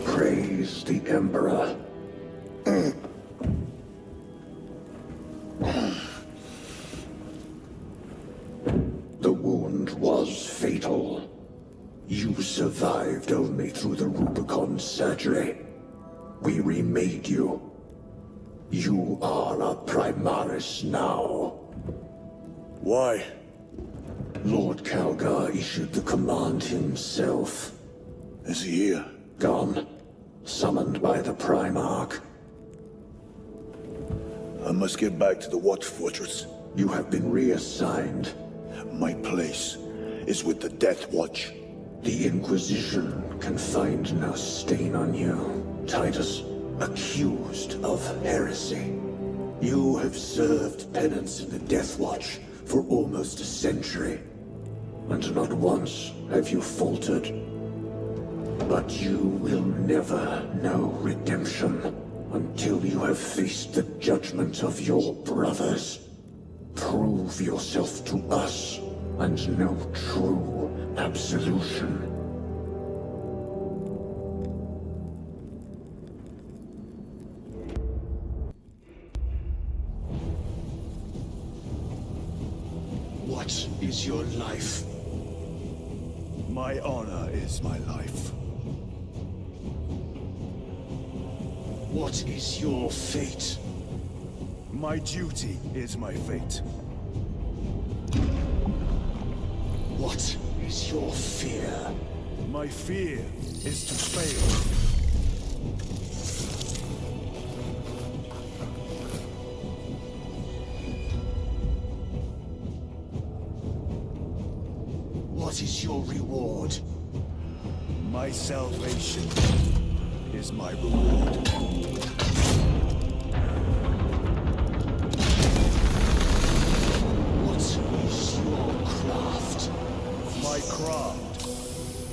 Praise the Emperor. The wound was fatal. You survived only through the Rubicon surgery. We remade you. You are a Primaris now. Why? Lord Calgar issued the command himself. Is he here? Gone. Summoned by the Primarch. I must get back to the Watch Fortress. You have been reassigned. My place is with the Death Watch. The Inquisition can find no stain on you, Titus. Accused of heresy. You have served penance in the Death Watch for almost a century, and not once have you faltered. But you will never know redemption until you have faced the judgment of your brothers. Prove yourself to us and know true absolution. What is your life? My honor is my life. What is your fate? My duty is my fate. What is your fear? My fear is to fail. What is your reward? My salvation is my reward. What is your craft? My craft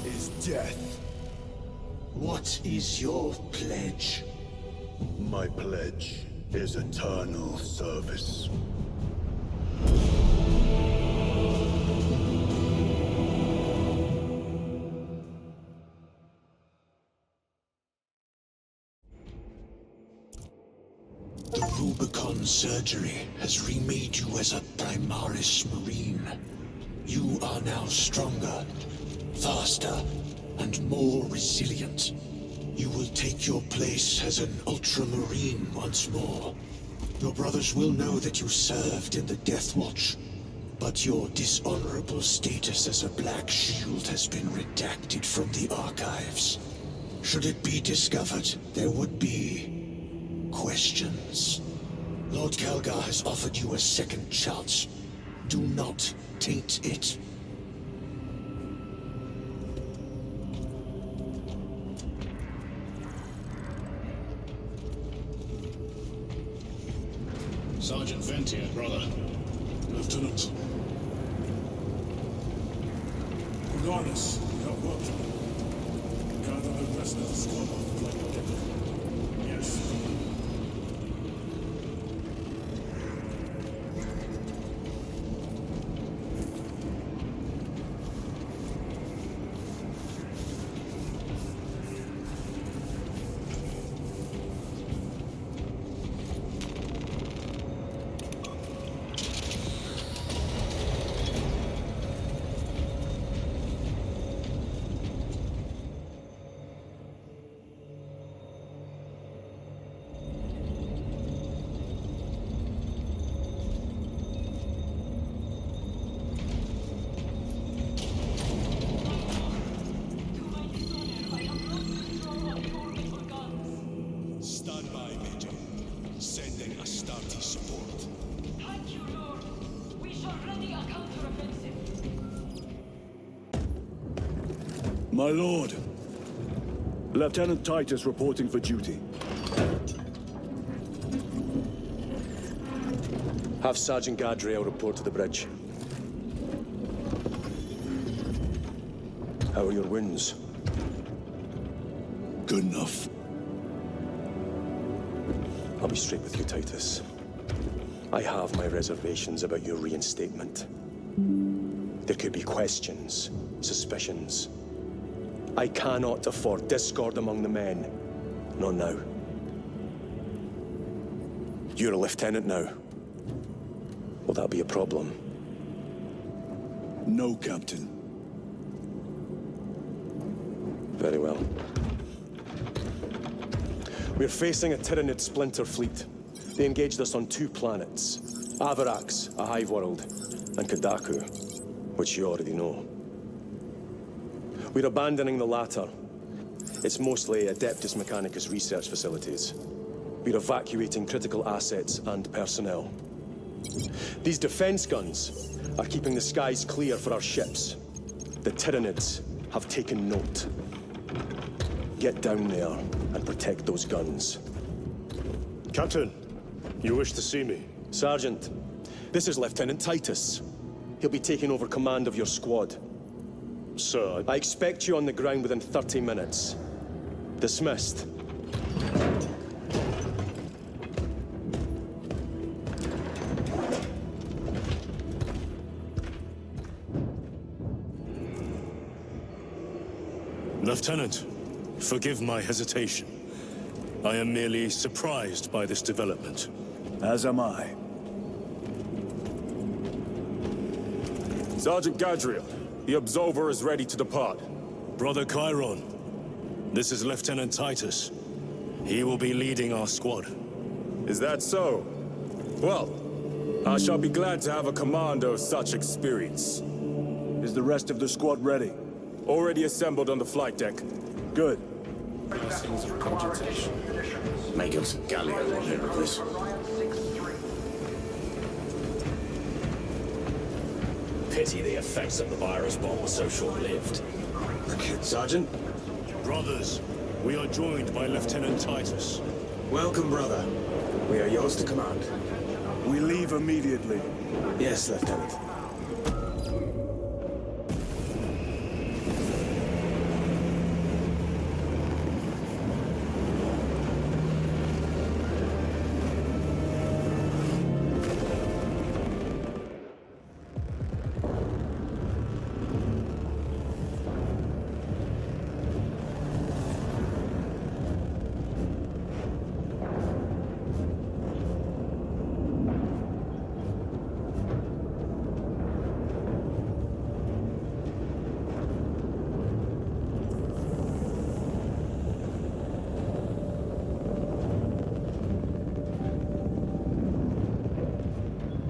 is death. What is your pledge? My pledge is eternal service. The Rubicon surgery has remade you as a Primaris Marine. You are now stronger, faster, and more resilient. You will take your place as an Ultramarine once more. Your brothers will know that you served in the Death Watch, but your dishonorable status as a Black Shield has been redacted from the archives. Should it be discovered, there would be questions. Lord Calgar has offered you a second chance. Do not taint it. Sergeant Vent here, brother. Lieutenant. Regardless, we have work to do. Gather the rest of the squad off like a dead. Yes. My lord. Lieutenant Titus reporting for duty. Have Sergeant Gadriel report to the bridge. How are your wounds? Good enough. I'll be straight with you, Titus. I have my reservations about your reinstatement. There could be questions, suspicions. I cannot afford discord among the men. Not now. You're a lieutenant now. Will that be a problem? No, Captain. Very well. We're facing a Tyranid splinter fleet. They engaged us on 2 planets. AVARAX, a hive world, and KADAKU, which you already know. We're abandoning the latter. It's mostly Adeptus Mechanicus research facilities. We're evacuating critical assets and personnel. These defense guns are keeping the skies clear for our ships. The Tyranids have taken note. Get down there and protect those guns. Captain, you wish to see me? Sergeant, this is Lieutenant Titus. He'll be taking over command of your squad. Sir, I expect you on the ground within 30 minutes. Dismissed. Lieutenant, forgive my hesitation. I am merely surprised by this development. As am I. Sergeant Gadriel, the Absolver is ready to depart. Brother Chiron, this is Lieutenant Titus. He will be leading our squad. Is that so? Well, I shall be glad to have a commander of such experience. Is the rest of the squad ready? Already assembled on the flight deck. Good. May get some Gallium on here of this. Pity the effects of the virus bomb were so short-lived. Sergeant? Brothers, we are joined by Lieutenant Titus. Welcome, brother. We are yours to command. We leave immediately. Yes, Lieutenant.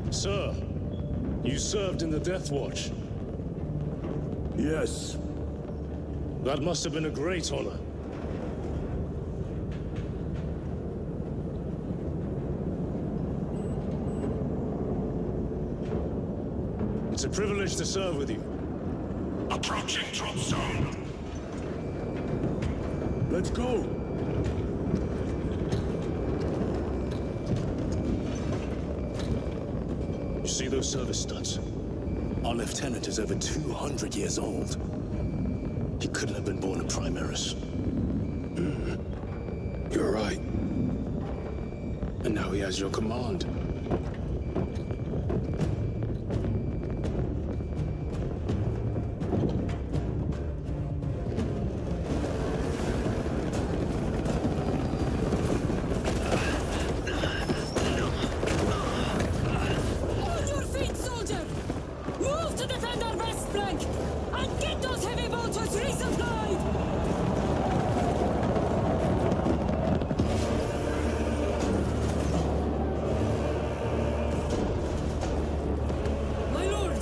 Sir, you served in the Death Watch. Yes. That must have been a great honor. It's a privilege to serve with you. Approaching drop zone. Let's go. You see those service studs? Our lieutenant is over 200 years old. He couldn't have been born a Primaris. You're right. And now he has your command. On your feet, soldier! Move to defend our west flank! And get those heavy bolters resupplied! My lord!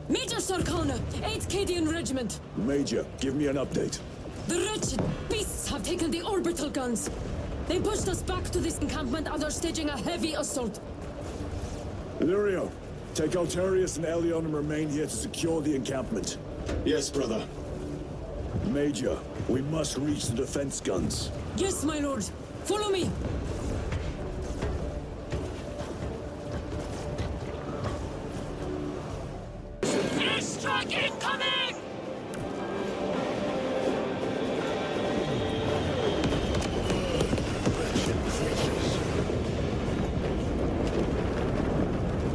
Major Sarkana, 8th Cadian Regiment. Major, give me an update. The wretched beasts have taken the orbital guns. They pushed us back to this encampment and are staging a heavy assault. Lirio, Take Altarius and Elion and remain here to secure the encampment. Yes, brother. Major, we must reach the defense guns. Yes, my lord. Follow me. Airstrike incoming!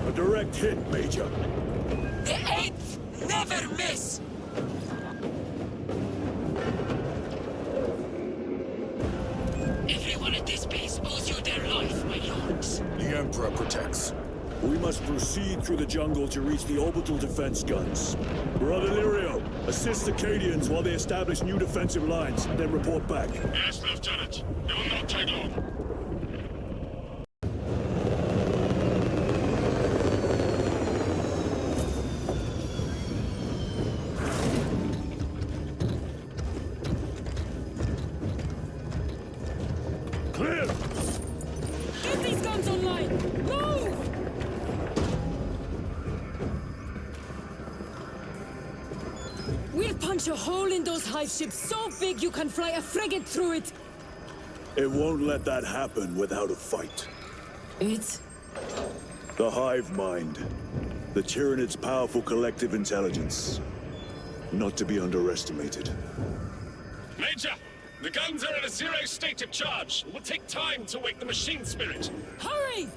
A direct hit, Major. The 8th never miss! Everyone at this base owes you their life, my lords. The Emperor protects. We must proceed through the jungle to reach the orbital defense guns. Brother Lirio, assist the Cadians while they establish new defensive lines, then report back. Yes, Lieutenant. It will not take long. Clear! Get these guns online! Move! We'll punch a hole in those hive ships so big you can fly a frigate through it! It won't let that happen without a fight. It's... The hive mind. The Tyranid's powerful collective intelligence. Not to be underestimated. Major, the guns are in a zero state of charge. It will take time to wake the machine spirit. Hurry!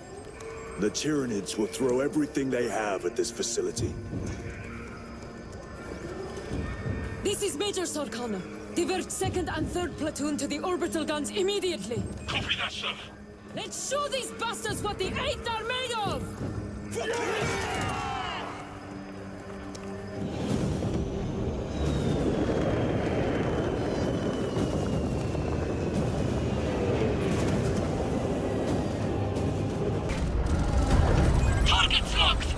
The Tyranids will throw everything they have at this facility. This is Major Sorkana. Divert 2nd and 3rd platoon to the orbital guns immediately. Copy that, sir. Let's show these bastards what the 8th are made of! Targets locked!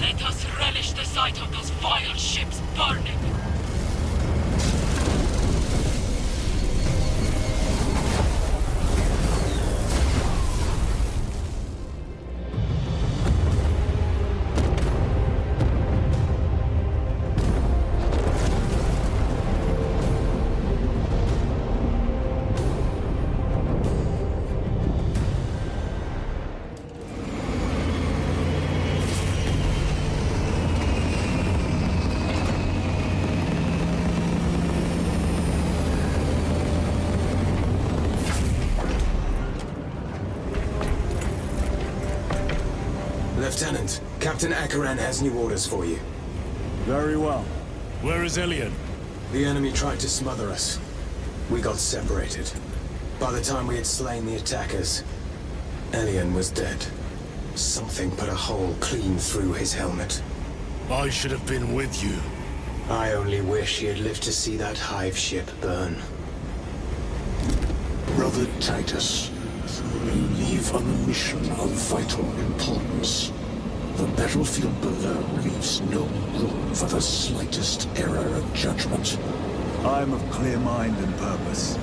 Let us relish the sight of those vile ships burning! Lieutenant, Captain Akaran has new orders for you. Very well. Where is Elion? The enemy tried to smother us. We got separated. By the time we had slain the attackers, Elion was dead. Something put a hole clean through his helmet. I should have been with you. I only wish he had lived to see that hive ship burn. Brother Titus, you leave on a mission of vital importance. The battlefield below leaves no room for the slightest error of judgment. I'm of clear mind and purpose.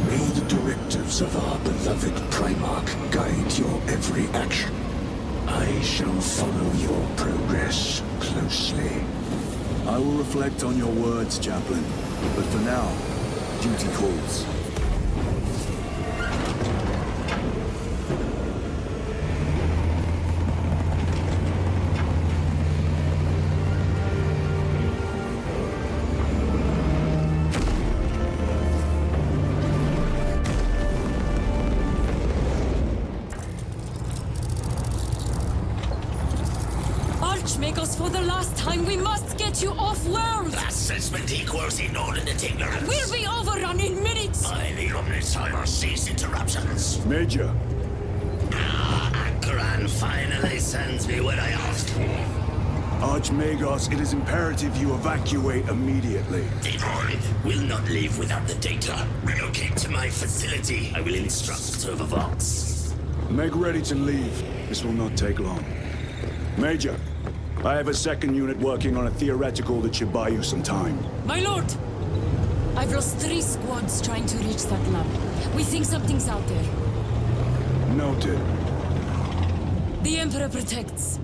May the directives of our beloved Primarch guide your every action. I shall follow your progress closely. I will reflect on your words, Chaplain. But for now, duty calls. Archmagos, for the last time, we must get you off-world! Assessment equals inordinate ignorance. We'll be overrun in minutes! By the Omnissiah, cease interruptions. Major, Akaran finally sends me what I asked for. Archmagos, it is imperative you evacuate immediately. Devoid will not leave without the data. Relocate to my facility. I will instruct AVARAX. Make ready to leave. This will not take long. Major, I have a second unit working on a theoretical that should buy you some time. My lord! I've lost 3 squads trying to reach that lab. We think something's out there. Noted. The Emperor protects.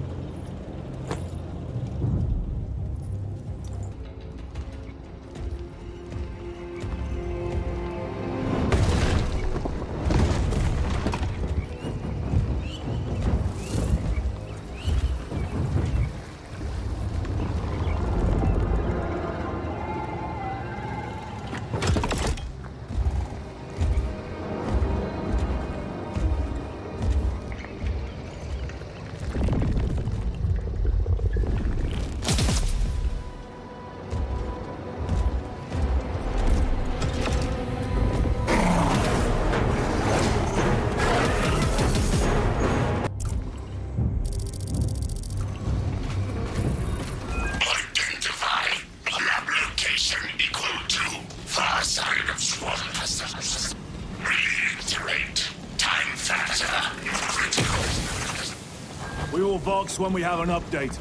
We will Vox when we have an update.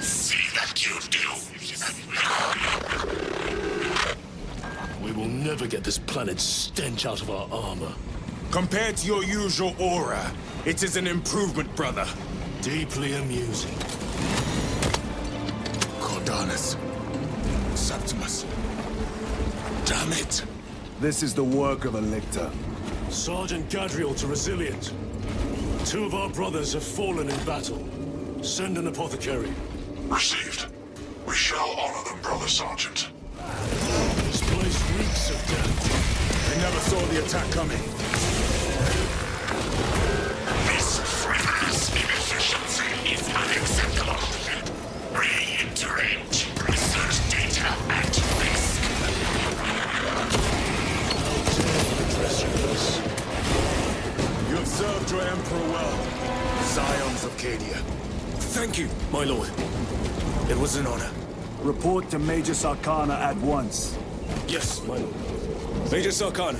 See that you do. We will never get this planet's stench out of our armor. Compared to your usual aura, it is an improvement, brother. Deeply amusing. Cordalis. Septimus. Damn it. This is the work of a lictor. Sergeant Gadriel to Resilient. 2 of our brothers have fallen in battle. Send an apothecary. Received. We shall honor them, Brother Sergeant. This place reeks of death. They never saw the attack coming. This frivolous inefficiency is unacceptable. Reiterate. Research data at risk. You have served your Emperor well, Scions of Cadia. Thank you, my lord. It was an honor. Report to Major Sarkana at once. Yes, my lord. Major Sarkana,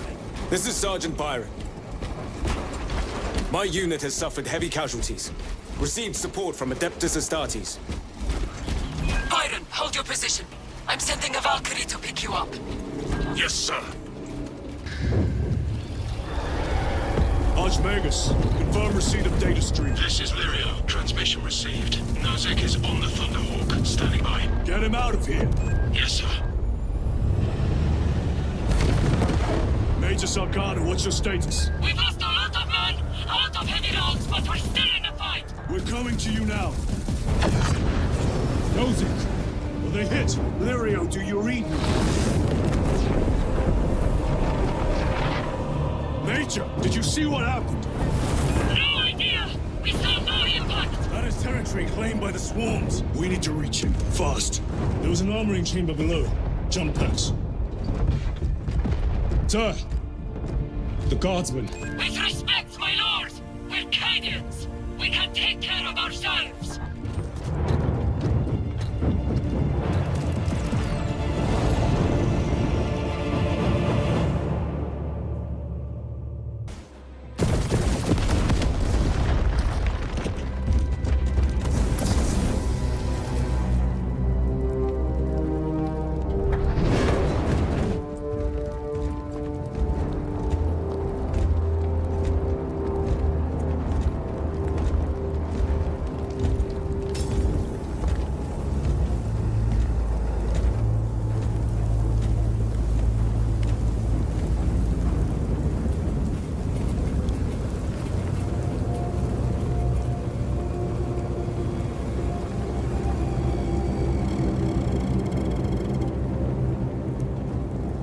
this is Sergeant Byron. My unit has suffered heavy casualties. Received support from Adeptus Astartes. Byron, hold your position. I'm sending a Valkyrie to pick you up. Yes, sir. Archmagus, confirm receipt of data stream. This is Lirio. Transmission received. Nozick is on the Thunderhawk. Standing by. Get him out of here. Yes, sir. Major Sarkana, what's your status? We've lost a lot of men, a lot of heavy rounds, but we're still in the fight. We're coming to you now. Nozick, will they hit? Lirio, do you read me? Major, did you see what happened? No idea! We saw no impact! That is territory claimed by the swarms. We need to reach him, fast. There was an armoring chamber below. Jump packs. Sir! The guardsmen. With respect, my lord! We're Cadians! We can take care of ourselves!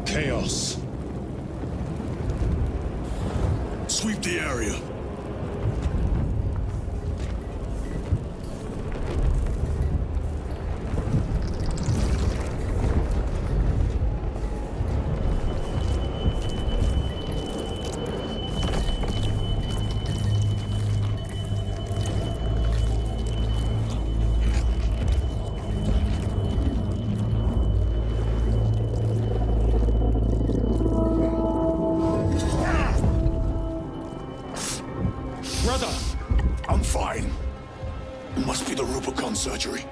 Chaos. Sweep the area. I'm fine. Must be the Rubicon surgery.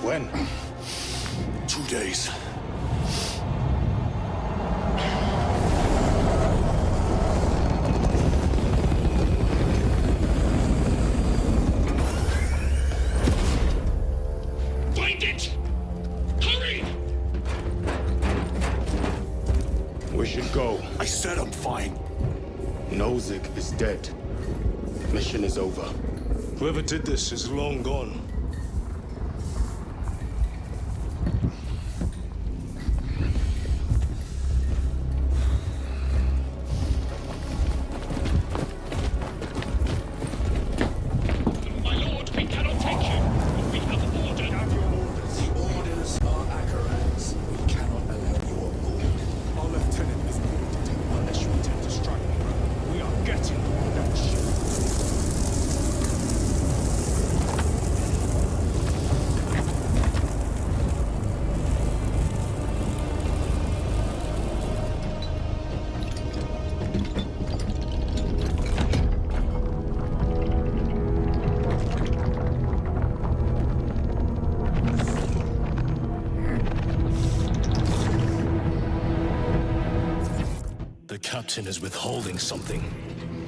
When? 2 days. Find it! Hurry! We should go. I said I'm fine. Nozick is dead. Mission is over. Whoever did this is long gone. My lord, we cannot take you. We have ordered. The orders are AVARAX. We cannot allow you aboard. Our lieutenant is moving to take unless you attempt to strike me, brother. We are getting on that ship. Captain is withholding something.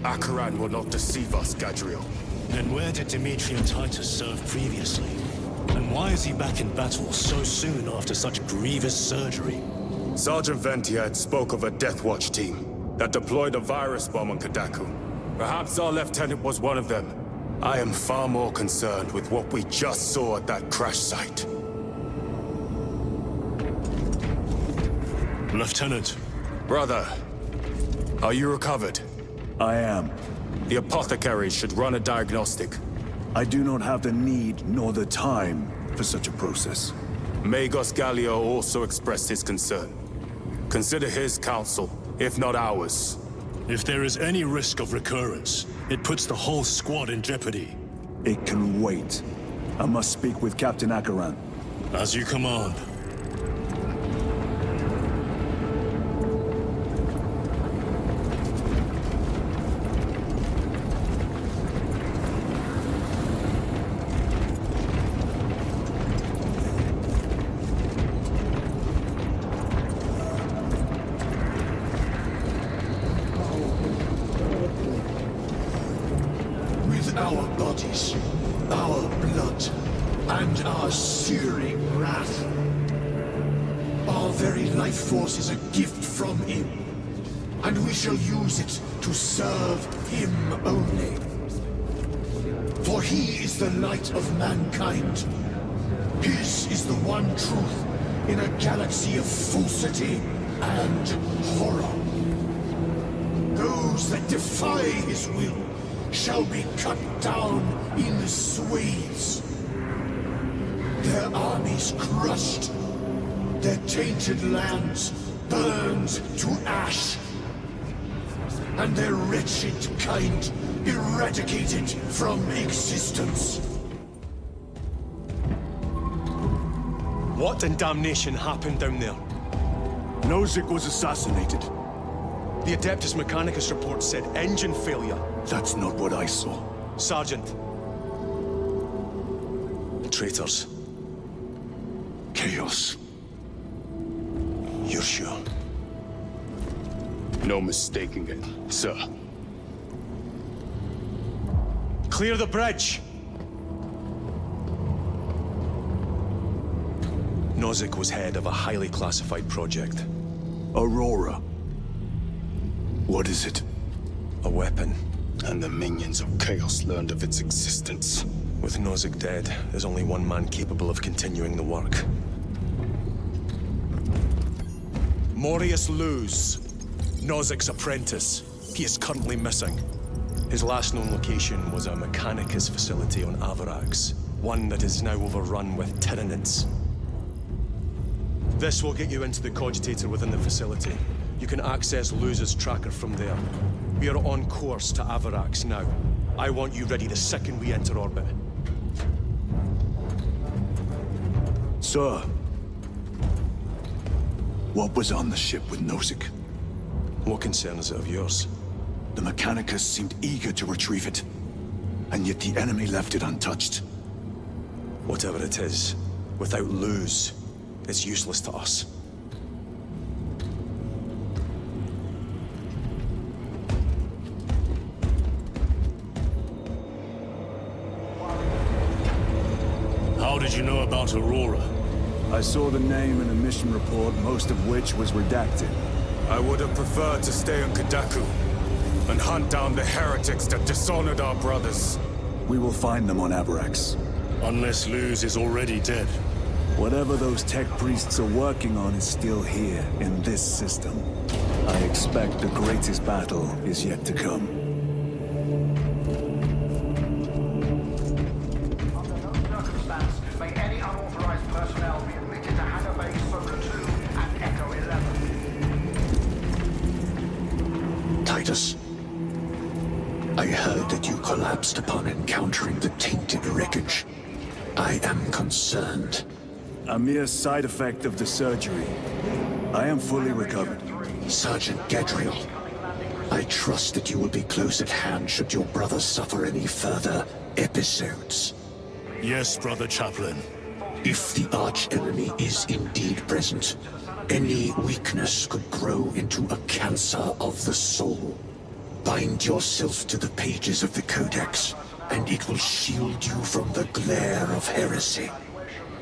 Akaran will not deceive us, Gadriel. Then where did Dimitri and Titus serve previously? And why is he back in battle so soon after such grievous surgery? Sergeant Ventiad spoke of a Death Watch team that deployed a virus bomb on KADAKU. Perhaps our lieutenant was one of them. I am far more concerned with what we just saw at that crash site. Lieutenant. Brother, are you recovered? I am. The apothecary should run a diagnostic. I do not have the need nor the time for such a process. Magos Gallio also expressed his concern. Consider his counsel, if not ours. If there is any risk of recurrence, it puts the whole squad in jeopardy. It can wait. I must speak with Captain Akaran. As you command. Our bodies, our blood, and our searing wrath. Our very life force is a gift from him, and we shall use it to serve him only. For he is the light of mankind. His is the one truth in a galaxy of falsity and horror. Those that defy his will shall be cut down in swathes. Their armies crushed, their tainted lands burned to ash, and their wretched kind eradicated from existence. What in damnation happened down there? Nozick was assassinated. The Adeptus Mechanicus report said engine failure. That's not what I saw. Sergeant. Traitors. Chaos. You're sure? No mistaking it, sir. Clear the bridge! Nozick was head of a highly classified project. Aurora. What is it? A weapon. And the minions of Chaos learned of its existence. With Nozick dead, there's only one man capable of continuing the work. Morius Luz, Nozick's apprentice. He is currently missing. His last known location was a Mechanicus facility on AVARAX, one that is now overrun with Tyranids. This will get you into the cogitator within the facility. You can access Luz's tracker from there. We are on course to AVARAX now. I want you ready the second we enter orbit. Sir. What was on the ship with Nozick? What concern is it of yours? The Mechanicus seemed eager to retrieve it, and yet the enemy left it untouched. Whatever it is, without Luz, it's useless to us. How did you know about Aurora? I saw the name in a mission report, most of which was redacted. I would have preferred to stay on KADAKU and hunt down the heretics that dishonored our brothers. We will find them on AVARAX. Unless Luz is already dead. Whatever those tech priests are working on is still here, in this system. I expect the greatest battle is yet to come. Under no circumstance may any unauthorized personnel be admitted to Hangar Base Solar 2 and Echo 11. Titus, I heard that you collapsed upon encountering the tainted wreckage. I am concerned. A mere side effect of the surgery. I am fully recovered. Sergeant Gadriel, I trust that you will be close at hand should your brother suffer any further episodes. Yes, Brother Chaplain. If the arch-enemy is indeed present, Any weakness could grow into a cancer of the soul. Bind yourself to the pages of the Codex, and it will shield you from the glare of heresy.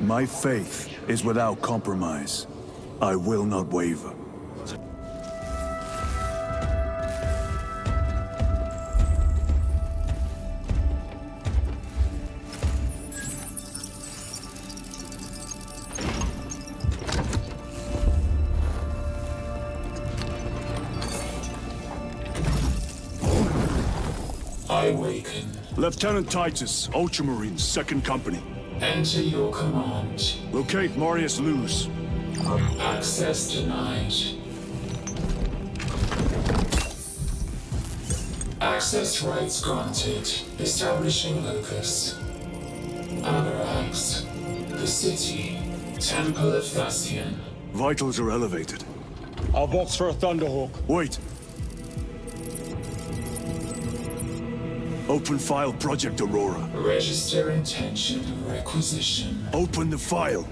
My faith is without compromise. I will not waver. I awaken. Lieutenant Titus, Ultramarines, 2nd Company. Enter your command. Locate Marius Luz. Access denied. Access rights granted. Establishing locus. AVARAX. The city. Temple of Thasian. Vitals are elevated. I'll box for a Thunderhawk. Wait. Open file Project Aurora. Register intention of requisition. Open the file.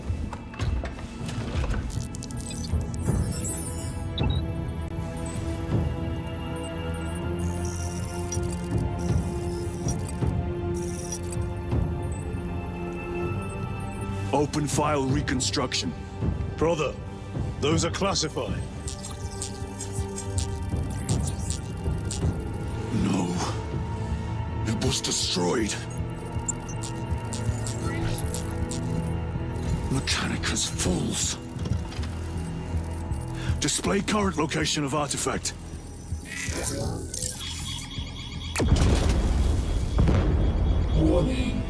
Open file reconstruction. Brother, those are classified. No. It was destroyed. Mechanicus Falls. Display current location of artifact. Warning.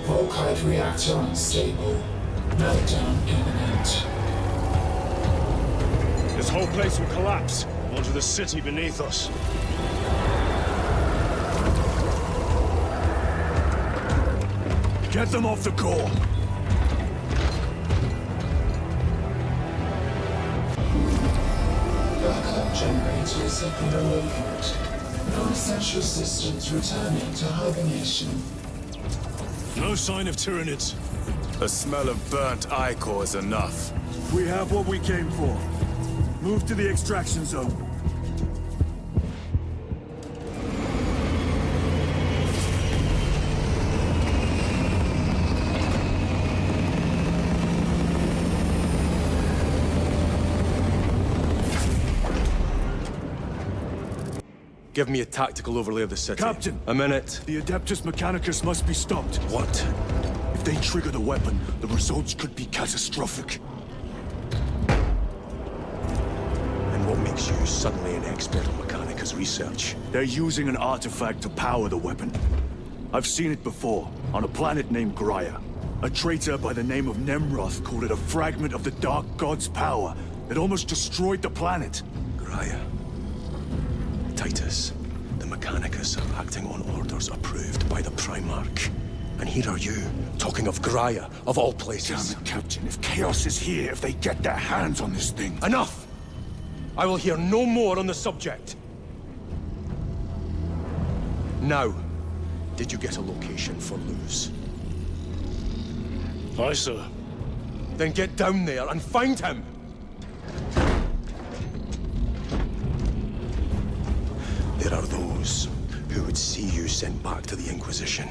Volkite reactor unstable. Meltdown imminent. This whole place will collapse onto the city beneath us. Get them off the core. Backup generators have been awakened. Non-essential systems returning to hibernation. No sign of Tyranids. The smell of burnt ichor is enough. We have what we came for. Move to the extraction zone. Give me a tactical overlay of the city. Captain! A minute. The Adeptus Mechanicus must be stopped. What? If they trigger the weapon, the results could be catastrophic. And what makes you suddenly an expert on Mechanicus research? They're using an artifact to power the weapon. I've seen it before, on a planet named Graia. A traitor by the name of Nemroth called it a fragment of the Dark God's power that almost destroyed the planet. Graia. Titus, the Mechanicus are acting on orders approved by the Primarch. And here are you, talking of Graia, of all places. Damn it, Captain. If Chaos is here, if they get their hands on this thing... Enough! I will hear no more on the subject. Now, did you get a location for Luz? Aye, sir. Then get down there and find him! There are those who would see you sent back to the Inquisition.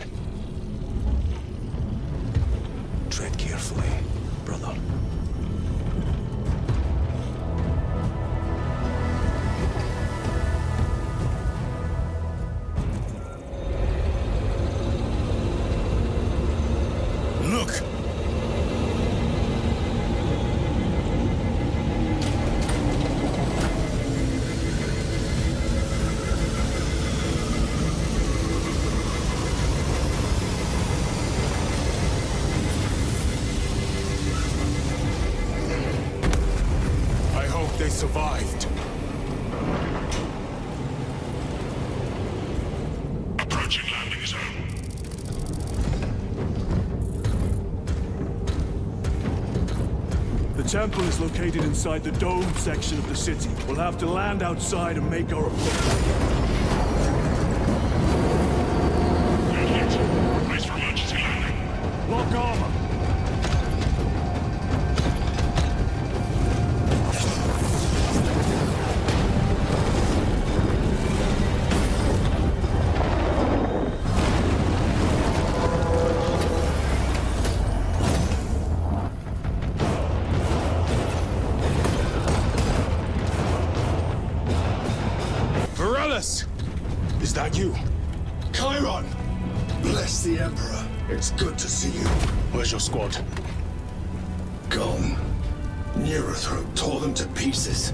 Tread carefully, brother. Look! They survived. Approaching landing zone. The temple is located inside the dome section of the city. We'll have to land outside and make our appointment. Brace for emergency landing. Lock armor! Yes. Is that you? Chiron! Bless the Emperor. It's good to see you. Where's your squad? Gone. Neurothroat tore them to pieces.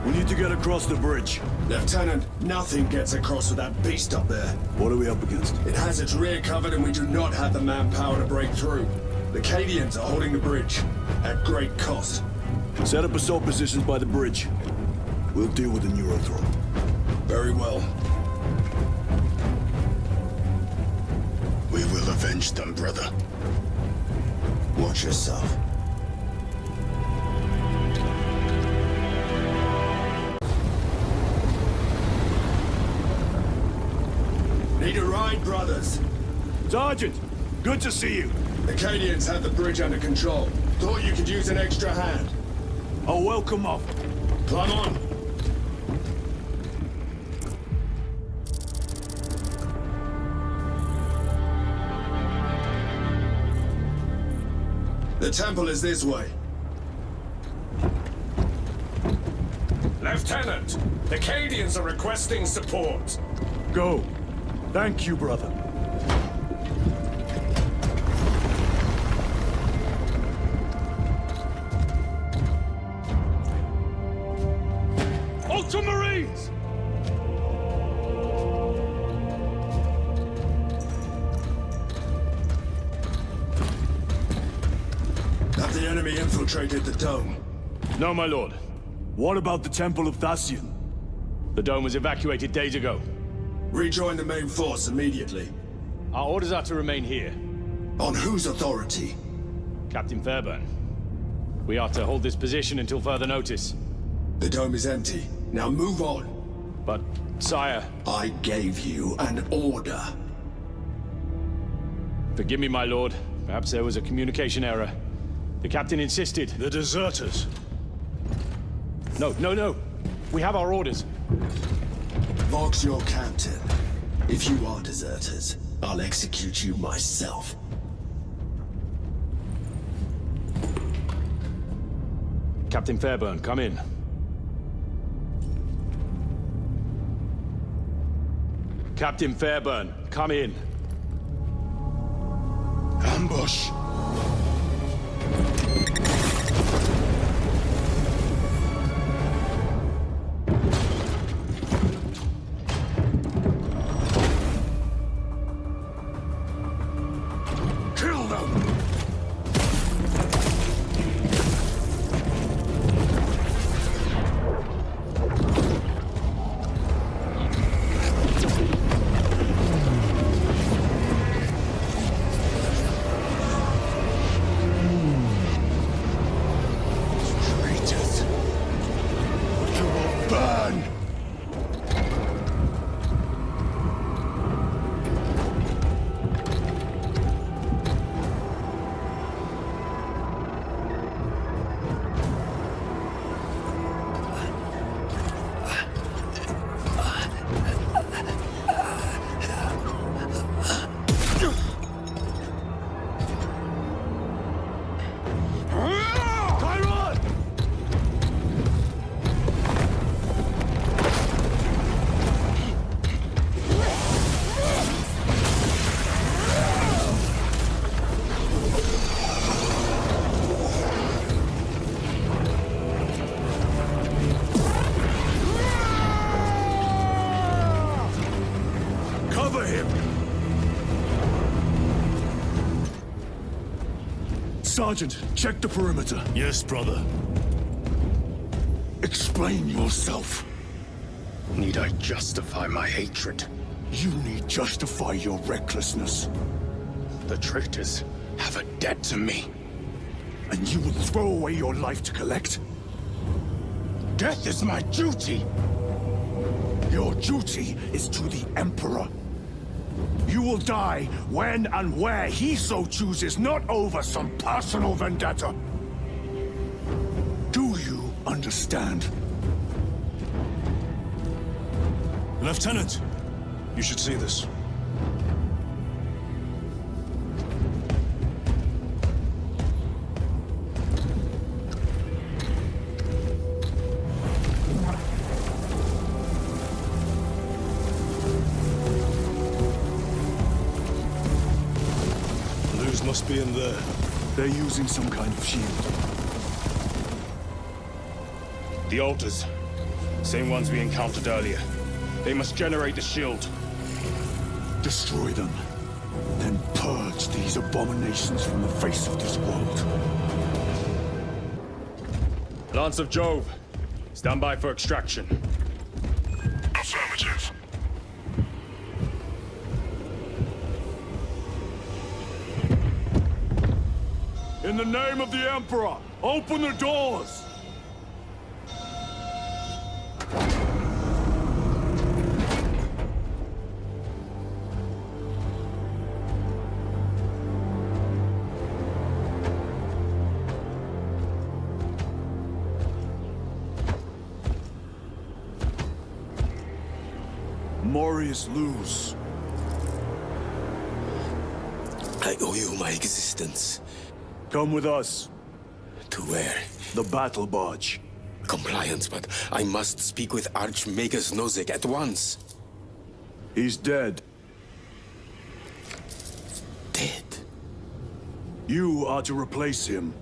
We need to get across the bridge. Lieutenant, nothing gets across with that beast up there. What are we up against? It has its rear covered and we do not have the manpower to break through. The Cadians are holding the bridge, at great cost. Set up assault positions by the bridge. We'll deal with the Neurothroat. Very well. We will avenge them, brother. Watch yourself. Need a ride, brothers? Sergeant, good to see you. The Cadians have the bridge under control. Thought you could use an extra hand. I'll welcome up. Climb on. The temple is this way. Lieutenant, the Cadians are requesting support. Go. Thank you, brother. Ultramarines! Have the enemy infiltrated the dome? No, my lord. What about the Temple of Thasian? The dome was evacuated days ago. Rejoin the main force immediately. Our orders are to remain here. On whose authority? Captain Fairburn. We are to hold this position until further notice. The dome is empty. Now move on. But, sire... I gave you an order. Forgive me, my lord. Perhaps there was a communication error. The captain insisted. The deserters. No. We have our orders. Vox your captain. If you are deserters, I'll execute you myself. Captain Fairburn, come in. Captain Fairburn, come in. Ambush! Kill them! Traitors! You will burn! Cover him! Sergeant, check the perimeter. Yes, brother. Explain yourself. Need I justify my hatred? You need justify your recklessness. The traitors have a debt to me. And you will throw away your life to collect? Death is my duty! Your duty is to the Emperor. You will die when and where he so chooses, not over some personal vendetta. Do you understand? Lieutenant! You should see this. must be in there. They're using some kind of shield. The altars. Same ones we encountered earlier. They must generate the shield. Destroy them. Then purge these abominations from the face of this world. Lance of Jove. Stand by for extraction. Affirmative. In the name of the Emperor, open the doors! Morius lose. I owe you my existence. Come with us. To where? The battle barge. Compliance, but I must speak with Archmagus Nozick at once. He's dead. Dead? You are to replace him.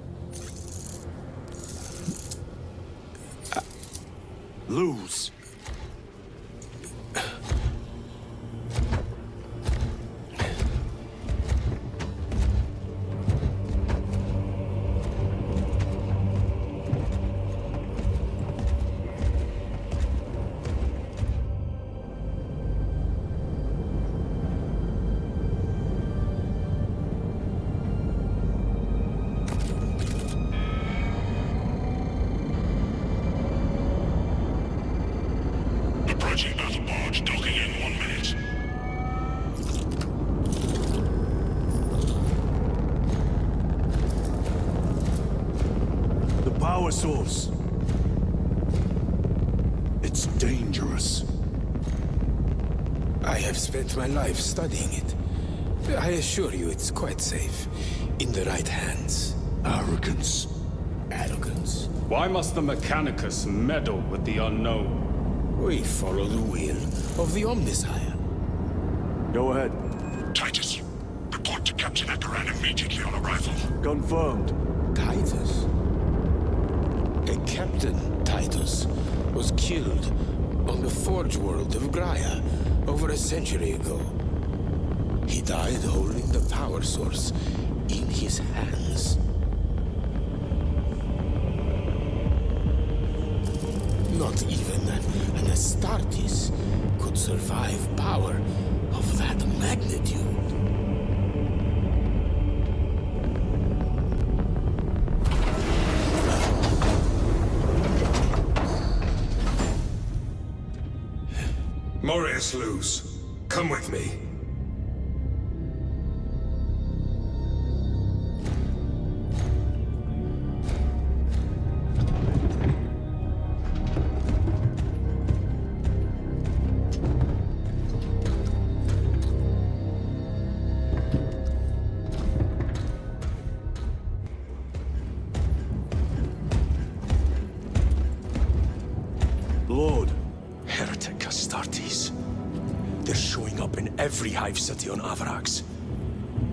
Lose. Approaching battle barge, docking in 1 minute. The power source. It's dangerous. I have spent my life studying it. I assure you it's quite safe. In the right hands. Arrogance. Arrogance? Why must the Mechanicus meddle with the unknown? We follow the will of the Omnisire. Go ahead. Titus, report to Captain Akaran immediately on arrival. Confirmed. Titus? A Captain Titus was killed on the Forge world of Graia over a century ago. He died holding the power source in his hands. Not even an Astartes could survive power of that magnitude. Morius Luz, come with me. Lord. Heretic Astartes. They're showing up in every hive city on AVARAX.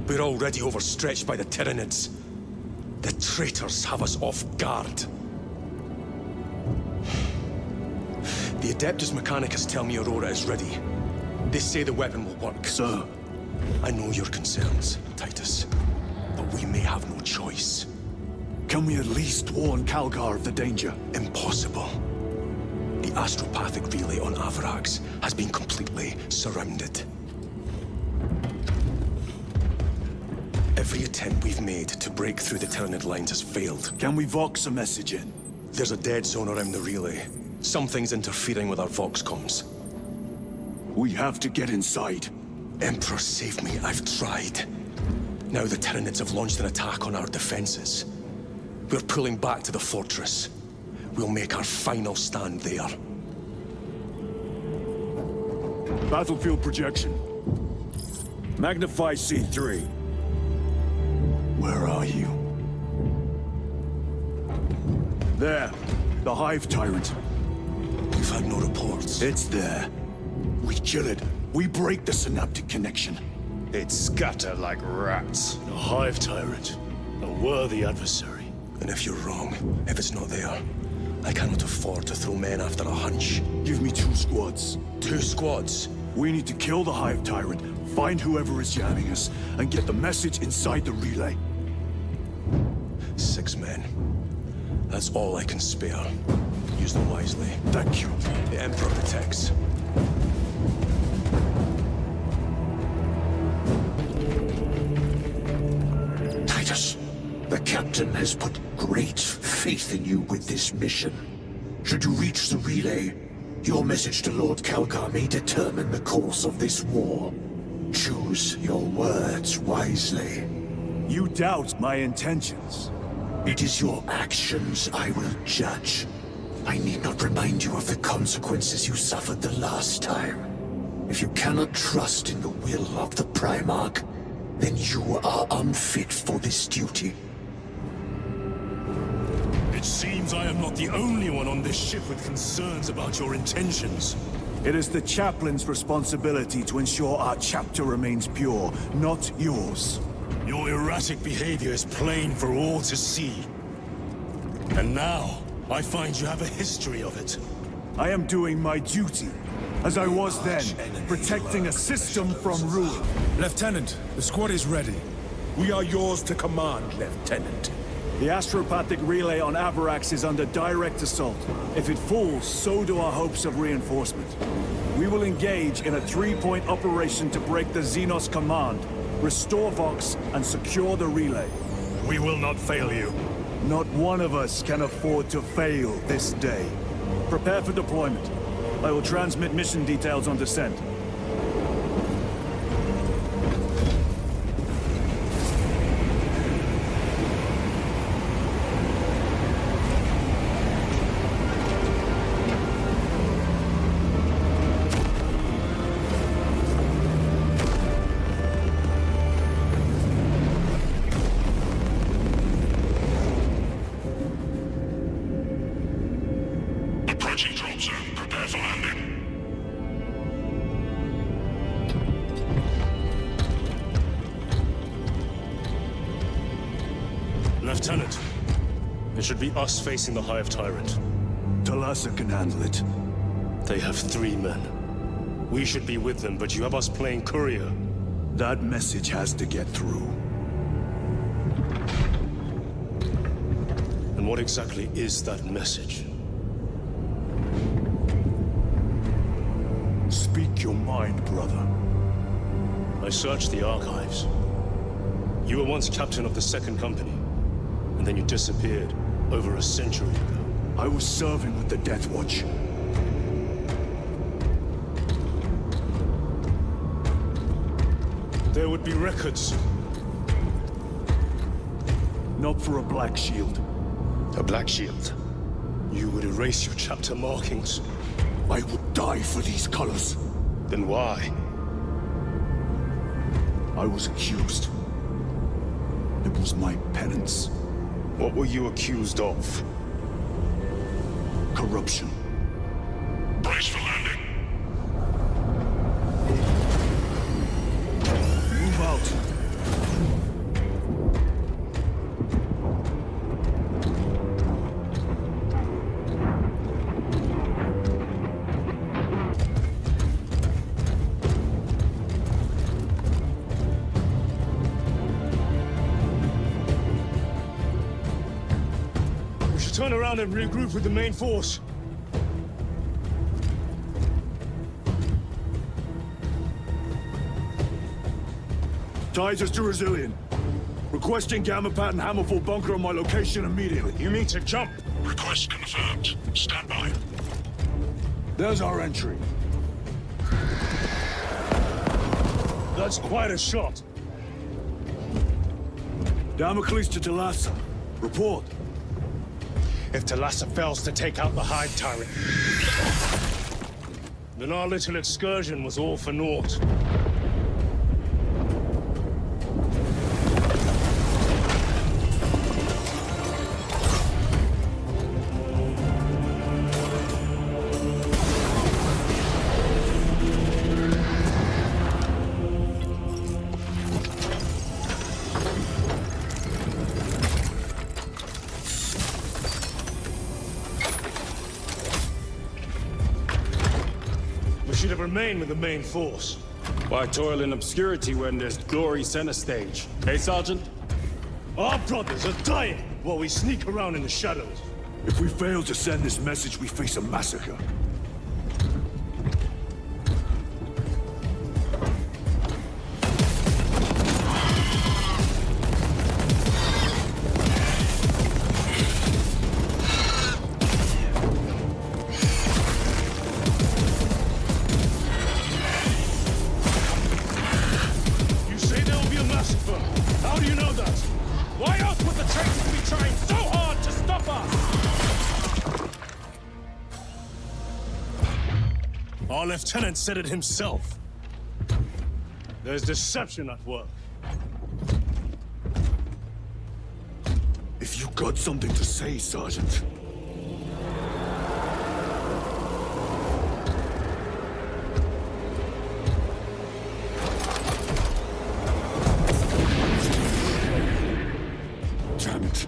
We're already overstretched by the Tyranids. The traitors have us off guard. The Adeptus Mechanicus tell me Aurora is ready. They say the weapon will work. Sir. I know your concerns, Titus, but we may have no choice. Can we at least warn Calgar of the danger? Impossible. The astropathic relay on AVARAX has been completely surrounded. Every attempt we've made to break through the Tyranid lines has failed. Can we Vox a message in? There's a dead zone around the relay. Something's interfering with our Vox comms. We have to get inside. Emperor, save me. I've tried. Now the Tyranids have launched an attack on our defenses. We're pulling back to the fortress. We'll make our final stand there. Battlefield projection. Magnify C3. Where are you? There. The Hive Tyrant. We've had no reports. It's there. We kill it. We break the synaptic connection. they'd scatter like rats. A hive tyrant. A worthy adversary. And if you're wrong, if it's not there, I cannot afford to throw men after a hunch. Give me 2 squads. 2 squads? We need to kill the hive tyrant, find whoever is jamming us, and get the message inside the relay. 6 men. That's all I can spare. Use them wisely. Thank you. The Emperor protects. Titus, the captain has put great faith in you with this mission. Should you reach the relay, your message to Lord Calgar may determine the course of this war. Choose your words wisely. You doubt my intentions. It is your actions I will judge. I need not remind you of the consequences you suffered the last time. If you cannot trust in the will of the Primarch, then you are unfit for this duty. It seems I am not the only one on this ship with concerns about your intentions. It is the chaplain's responsibility to ensure our chapter remains pure, not yours. Your erratic behavior is plain for all to see. And now, I find you have a history of it. I am doing my duty, as I was then, protecting a system from ruin. Lieutenant, the squad is ready. We are yours to command, Lieutenant. The astropathic relay on AVARAX is under direct assault. If it falls, so do our hopes of reinforcement. We will engage in a 3-point operation to break the Xenos command, restore Vox, and secure the relay. We will not fail you. Not one of us can afford to fail this day. Prepare for deployment. I will transmit mission details on descent. Approaching drop zone. Prepare for landing. Lieutenant, it should be us facing the Hive Tyrant. Talassa can handle it. They have 3 men. We should be with them, but you have us playing courier. That message has to get through. And what exactly is that message? Speak your mind, brother. I searched the archives. You were once captain of the 2nd Company, and then you disappeared over a century ago. I was serving with the Death Watch. There would be records. Not for a Black Shield. A Black Shield? You would erase your chapter markings. I would die for these colors. Then why? I was accused. It was my penance. What were you accused of? Corruption. Brace for landing. Move out. We should turn around and regroup with the main force. Titus to Resilient. Requesting Gamma Pat and Hammerfall bunker on my location immediately. You mean to jump? Request confirmed. Stand by. There's our entry. That's quite a shot. Damocles to Talassa. Report. If Talassa fails to take out the Hive Tyrant, then our little excursion was all for naught. remain with the main force. Why toil in obscurity when there's glory center stage? Hey, Sergeant? Our brothers are dying while we sneak around in the shadows. If we fail to send this message, we face a massacre. You say there will be a massacre. How do you know that? Why else would the traitors be trying so hard to stop us? Our lieutenant said it himself. There's deception at work. If you got something to say, Sergeant. Damn it.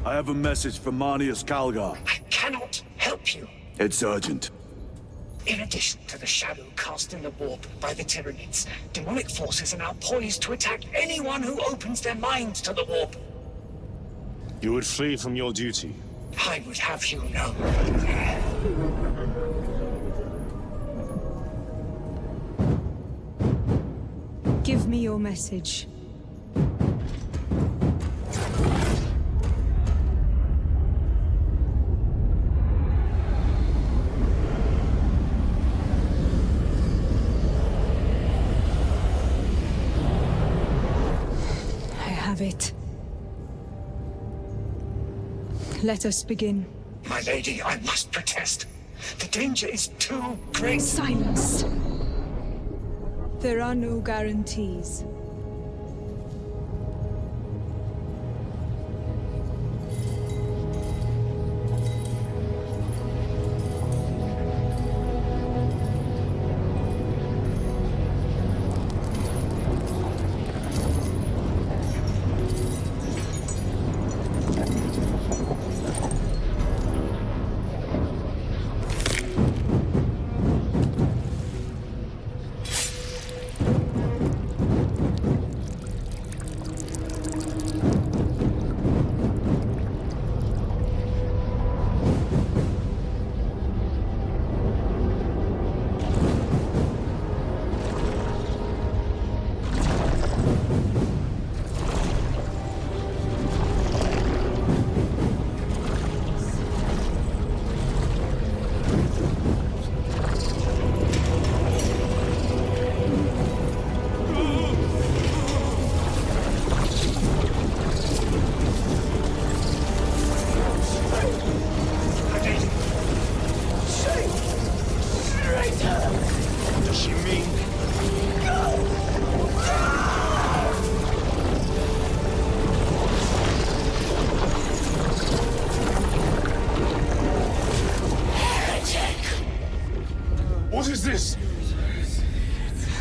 I have a message from Marnius Calgar. I cannot help you. It's urgent. In addition to the shadow cast in the warp by the Tyranids, demonic forces are now poised to attack anyone who opens their minds to the warp. You would flee from your duty. I would have you know. Give me your message. It. Let us begin. My lady, I must protest. The danger is too great. Silence. There are no guarantees.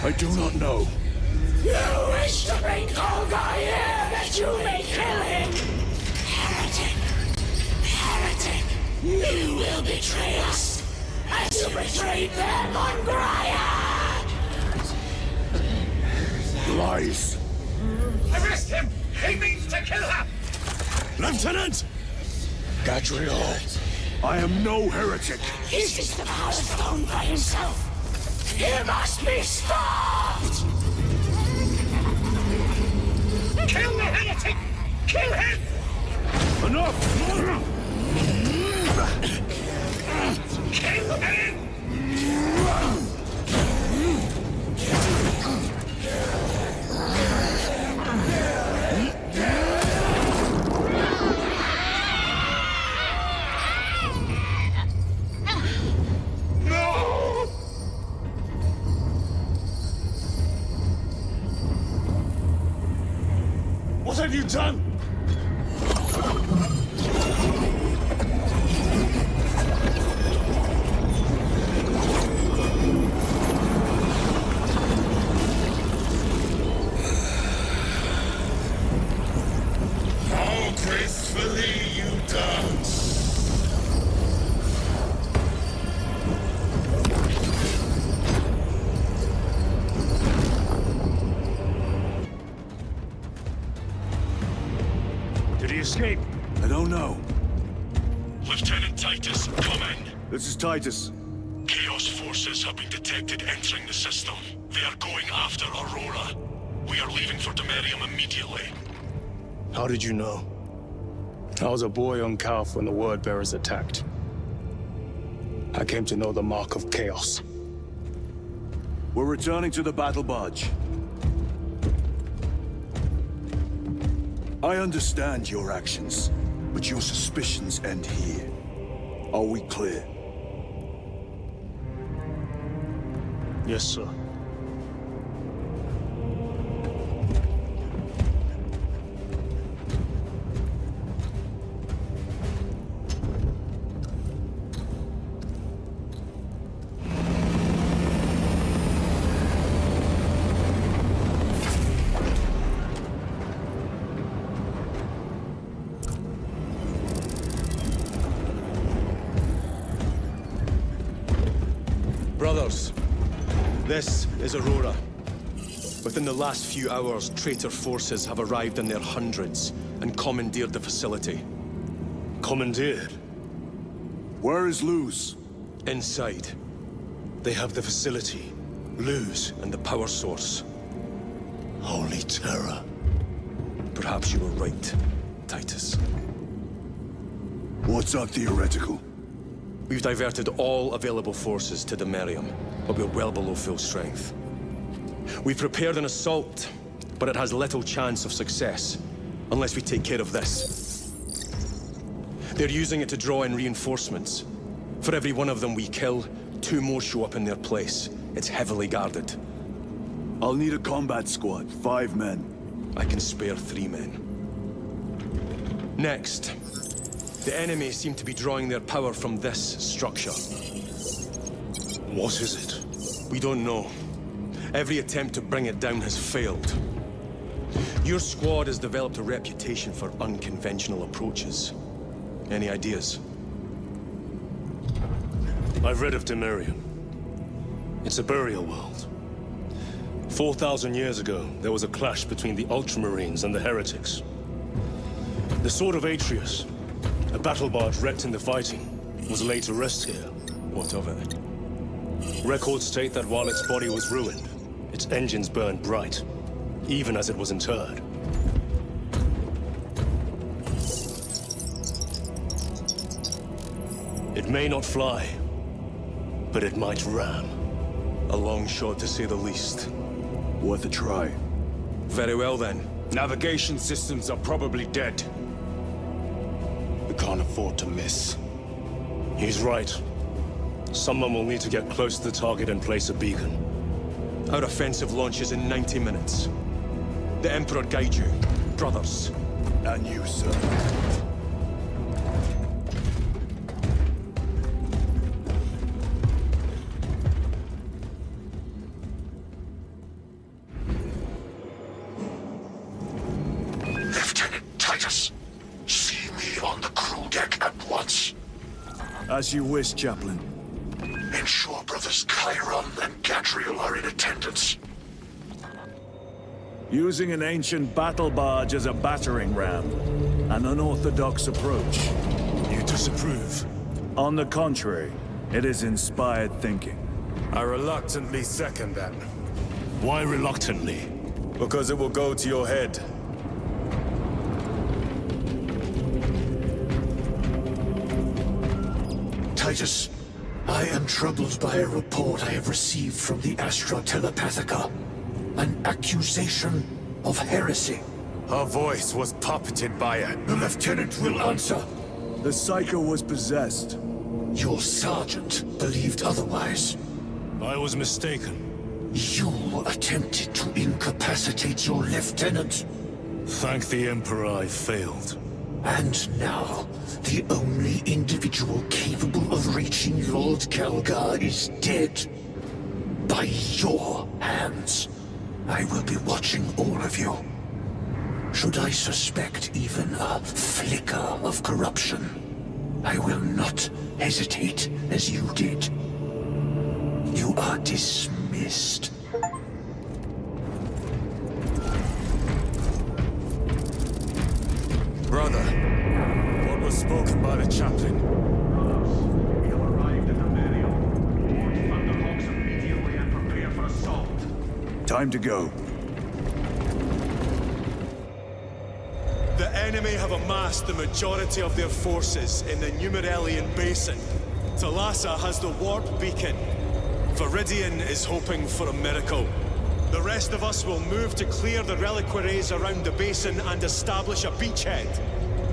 I do not know. You wish to bring Olga here that you may kill him! Heretic! Heretic! You will betray us as you betrayed them on Graia! Lies. Arrest him! He means to kill her! Lieutenant! Gadriel, I am no heretic. He seeks the Power Stone by himself! He must be stopped! Kill the heretic! Kill him! Enough! Kill him! What have you done? How gracefully you dance. Did he escape? I don't know. Lieutenant Titus, come in. This is Titus. Chaos forces have been detected entering the system. They are going after Aurora. We are leaving for Demerium immediately. How did you know? I was a boy on Calf when the Word Bearers attacked. I came to know the mark of chaos. We're returning to the battle barge. I understand your actions, but your suspicions end here. Are we clear? Yes, sir. Brothers, this is Aurora. Within the last few hours, traitor forces have arrived in their hundreds and commandeered the facility. Commandeered? Where is Luz? Inside. They have the facility, Luz, and the power source. Holy terror. Perhaps you were right, Titus. What's our theoretical? We've diverted all available forces to Demerium, but we're well below full strength. We've prepared an assault, but it has little chance of success, unless we take care of this. They're using it to draw in reinforcements. For every one of them we kill, 2 more show up in their place. It's heavily guarded. I'll need a combat squad, 5 men. I can spare 3 men. Next. The enemy seem to be drawing their power from this structure. What is it? We don't know. Every attempt to bring it down has failed. Your squad has developed a reputation for unconventional approaches. Any ideas? I've read of Demerium. It's a burial world. 4,000 years ago, there was a clash between the Ultramarines and the Heretics. The Sword of Atreus, a battle barge wrecked in the fighting, was laid to rest here. What of it? Records state that while its body was ruined, its engines burned bright, even as it was interred. It may not fly, but it might ram. A long shot to say the least. Worth a try. Very well then. Navigation systems are probably dead. We can't afford to miss. He's right. Someone will need to get close to the target and place a beacon. Our offensive launches in 90 minutes. The Emperor guide you, brothers. And you, sir. Titus. See me on the crew deck at once. As you wish, Chaplain. Ensure brothers Chiron and Gadriel are in attendance. Using an ancient battle barge as a battering ram. An unorthodox approach. You disapprove? On the contrary, it is inspired thinking. I reluctantly second that. Why reluctantly? Because it will go to your head. Titus, I am troubled by a report I have received from the Astra Telepathica. An accusation of heresy. Her voice was puppeted by it. The lieutenant will answer. The Psycho was possessed. Your sergeant believed otherwise. I was mistaken. You attempted to incapacitate your lieutenant. Thank the Emperor I failed. And now, the only individual capable of reaching Lord Calgar is dead. By your hands. I will be watching all of you. Should I suspect even a flicker of corruption, I will not hesitate as you did. You are dismissed. Brother, what was spoken by the chaplain? We have arrived at the Merion. Board Thunderhawks immediately and prepare for assault. Time to go. The enemy have amassed the majority of their forces in the Numerelian Basin. Thalassa has the warp beacon. Viridian is hoping for a miracle. The rest of us will move to clear the reliquaries around the basin and establish a beachhead.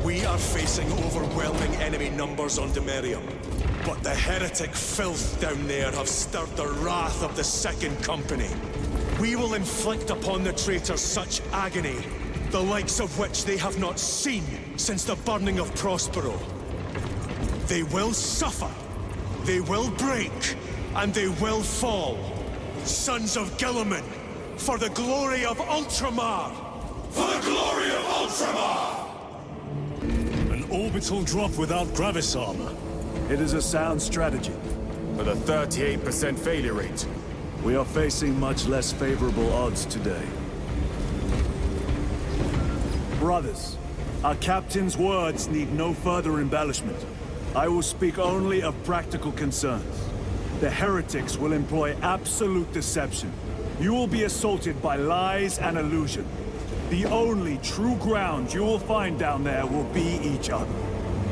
We are facing overwhelming enemy numbers on Demerium. But the heretic filth down there have stirred the wrath of the Second Company. We will inflict upon the traitors such agony, the likes of which they have not seen since the burning of Prospero. They will suffer, they will break, and they will fall. Sons of Guilliman, for the glory of Ultramar! For the glory of Ultramar! An orbital drop without Gravis armor. It is a sound strategy. With a 38% failure rate. We are facing much less favorable odds today. Brothers, our captain's words need no further embellishment. I will speak only of practical concerns. The heretics will employ absolute deception. You will be assaulted by lies and illusion. The only true ground you will find down there will be each other.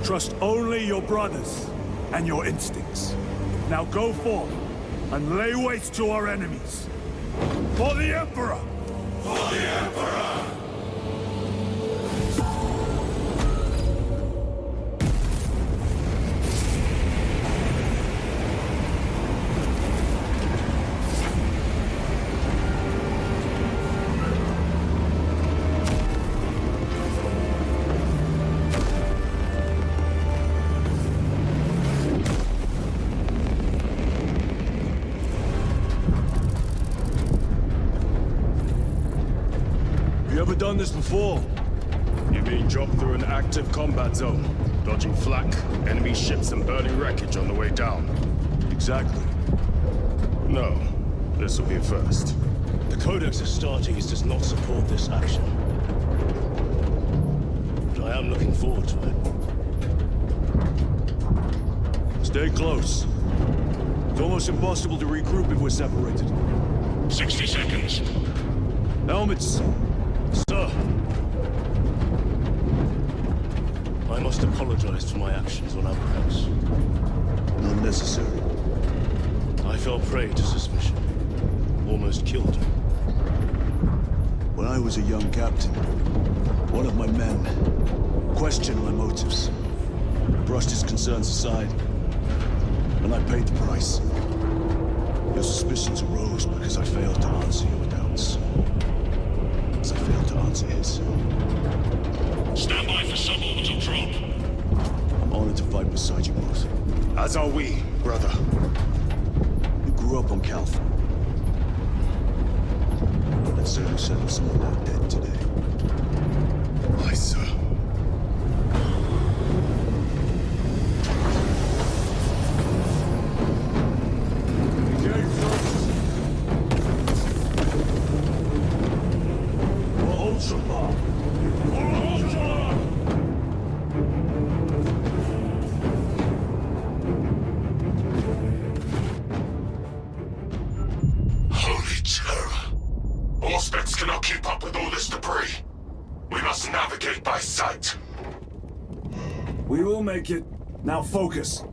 Trust only your brothers and your instincts. Now go forth and lay waste to our enemies. For the Emperor! For the Emperor! Done this before. You mean drop through an active combat zone, dodging flak, enemy ships and burning wreckage on the way down? Exactly. No, this will be a first. The Codex Astartes does not support this action. But I am looking forward to it. Stay close. It's almost impossible to regroup if we're separated. 60 seconds. Helmets! Sir! I must apologize for my actions on AVARAX. Unnecessary. I fell prey to suspicion. Almost killed her. When I was a young captain, one of my men questioned my motives. Brushed his concerns aside, and I paid the price. Your suspicions arose because I failed to answer your doubts. As I failed to answer his. Stand by for suborbital drop. I'm honored to fight beside you both. As are we, brother. You grew up on Calth. That certainly settled some of our dead today. Aye, sir. We will make it. Now focus.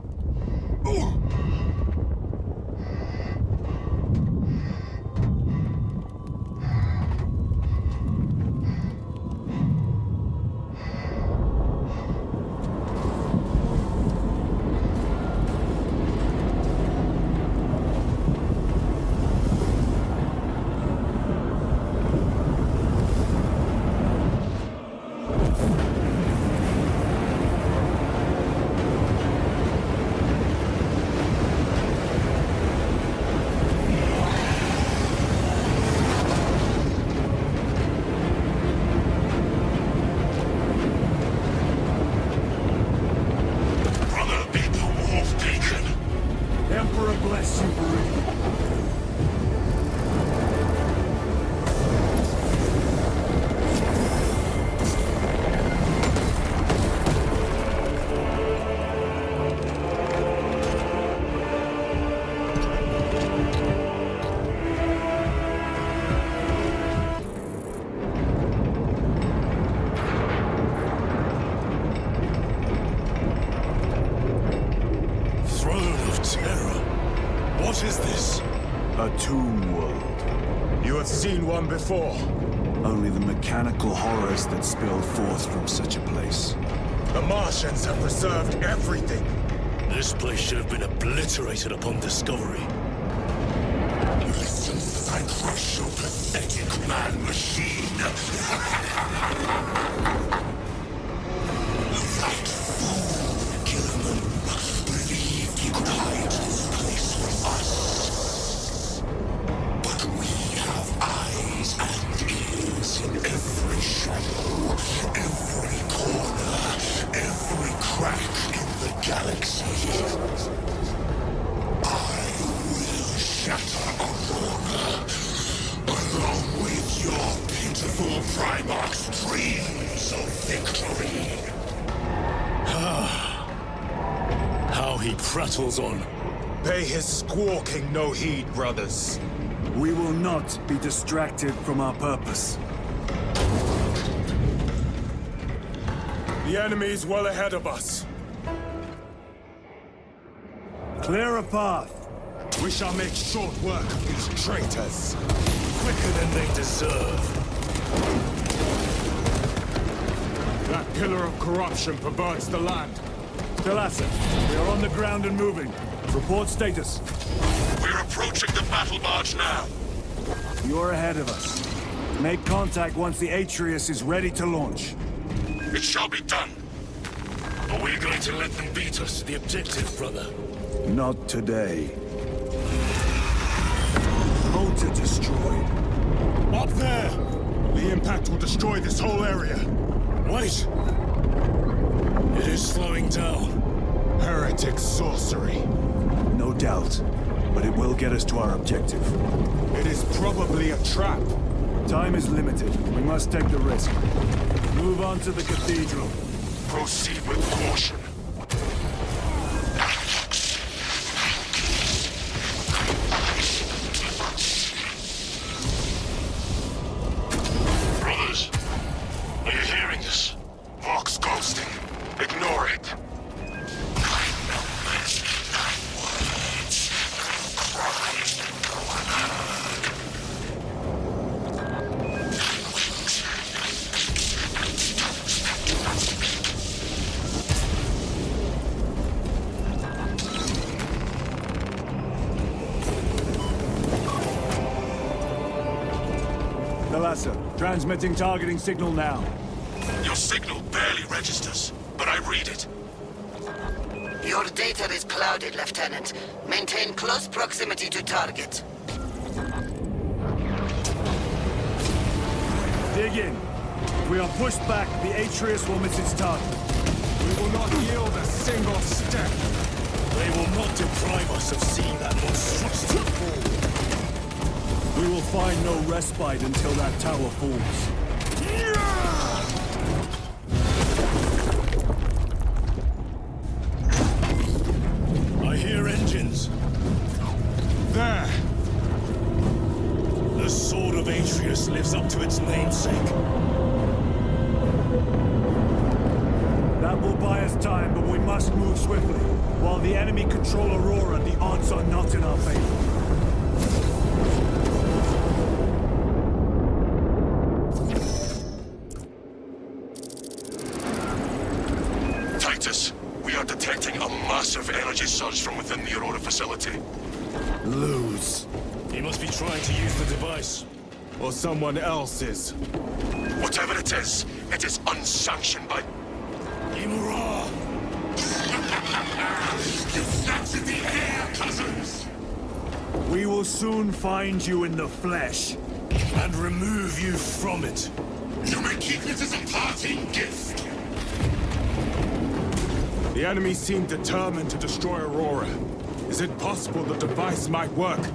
What is this? A tomb world. You have seen one before. Only the mechanical horrors that spill forth from such a place. The Martians have preserved everything. This place should have been obliterated upon discovery. Listen as I crush your pathetic man-machine. That fool, Gilliman, believed he could hide this place from us. But we have eyes and ears in every shadow, every corner, every crack in the galaxy. I will shatter AURORA, along with your pitiful Primarch's dreams of victory. How he prattles on. Pay his squawking no heed, brothers. We will not be distracted from our purpose. The enemy is well ahead of us. Clear a path. We shall make short work of these traitors. Quicker than they deserve. That pillar of corruption perverts the land. Delassa, we are on the ground and moving. Report status. We're approaching the battle barge now. You're ahead of us. Make contact once the Atreus is ready to launch. It shall be done. Are we going to let them beat us to the objective, brother? Not today. Motor destroyed. Up there! The impact will destroy this whole area. Wait! It is slowing down. Heretic sorcery. No doubt, but it will get us to our objective. It is probably a trap. Time is limited. We must take the risk. Move on to the cathedral. Proceed with caution. Brothers, are you hearing this? Vox ghosting. Ignore it. Delassa, transmitting targeting signal now. Your signal barely registers, but I read it. Your data is clouded, Lieutenant. Maintain close proximity to target. Dig in. If we are pushed back, the Atreus will miss its target. We will not yield a single step. They will not deprive us of seeing that monstrosity fall. We will find no respite until that tower falls. I hear engines. There! The sword of Atreus lives up to its namesake. That will buy us this time, but we must move swiftly. While the enemy control Aurora, the odds are not in our favor. Titus, we are detecting a massive energy surge from within the Aurora facility. Lose. He must be trying to use the device. Or someone else is. Whatever it is unsanctioned by... AURORA! That's in the air, cousins! We will soon find you in the flesh. And remove you from it. You may keep it as a parting gift. The enemy seem determined to destroy Aurora. Is it possible the device might work?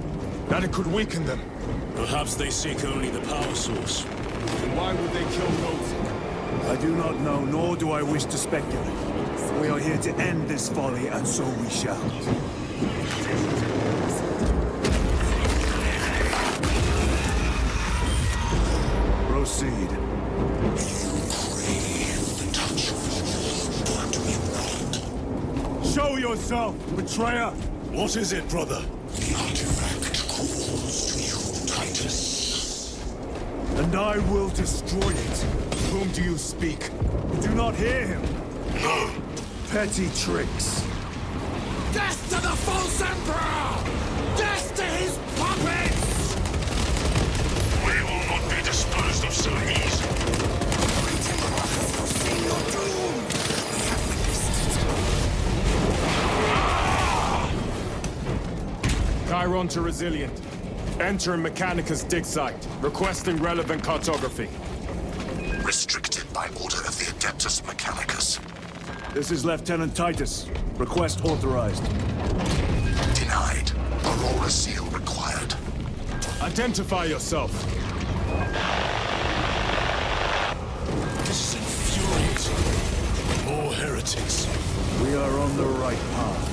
That it could weaken them? Perhaps they seek only the power source. Then why would they kill those? I do not know, nor do I wish to speculate. We are here to end this folly, and so we shall. Proceed. Show yourself, betrayer! What is it, brother? The artifact calls to you, Titus. And I will destroy it. Whom do you speak? Do not hear him. No. Petty tricks. Death to the false emperor! Death to his puppets! We will not be disposed of so easily. Great Emperor has foreseen your doom! We have witnessed it. Chiron to Resilient. Entering Mechanicus dig site. Requesting relevant cartography. Restricted by order of the Adeptus Mechanicus. This is Lieutenant Titus. Request authorized. Denied. Aurora seal required. Identify yourself. This is infuriating. More heretics. We are on the right path.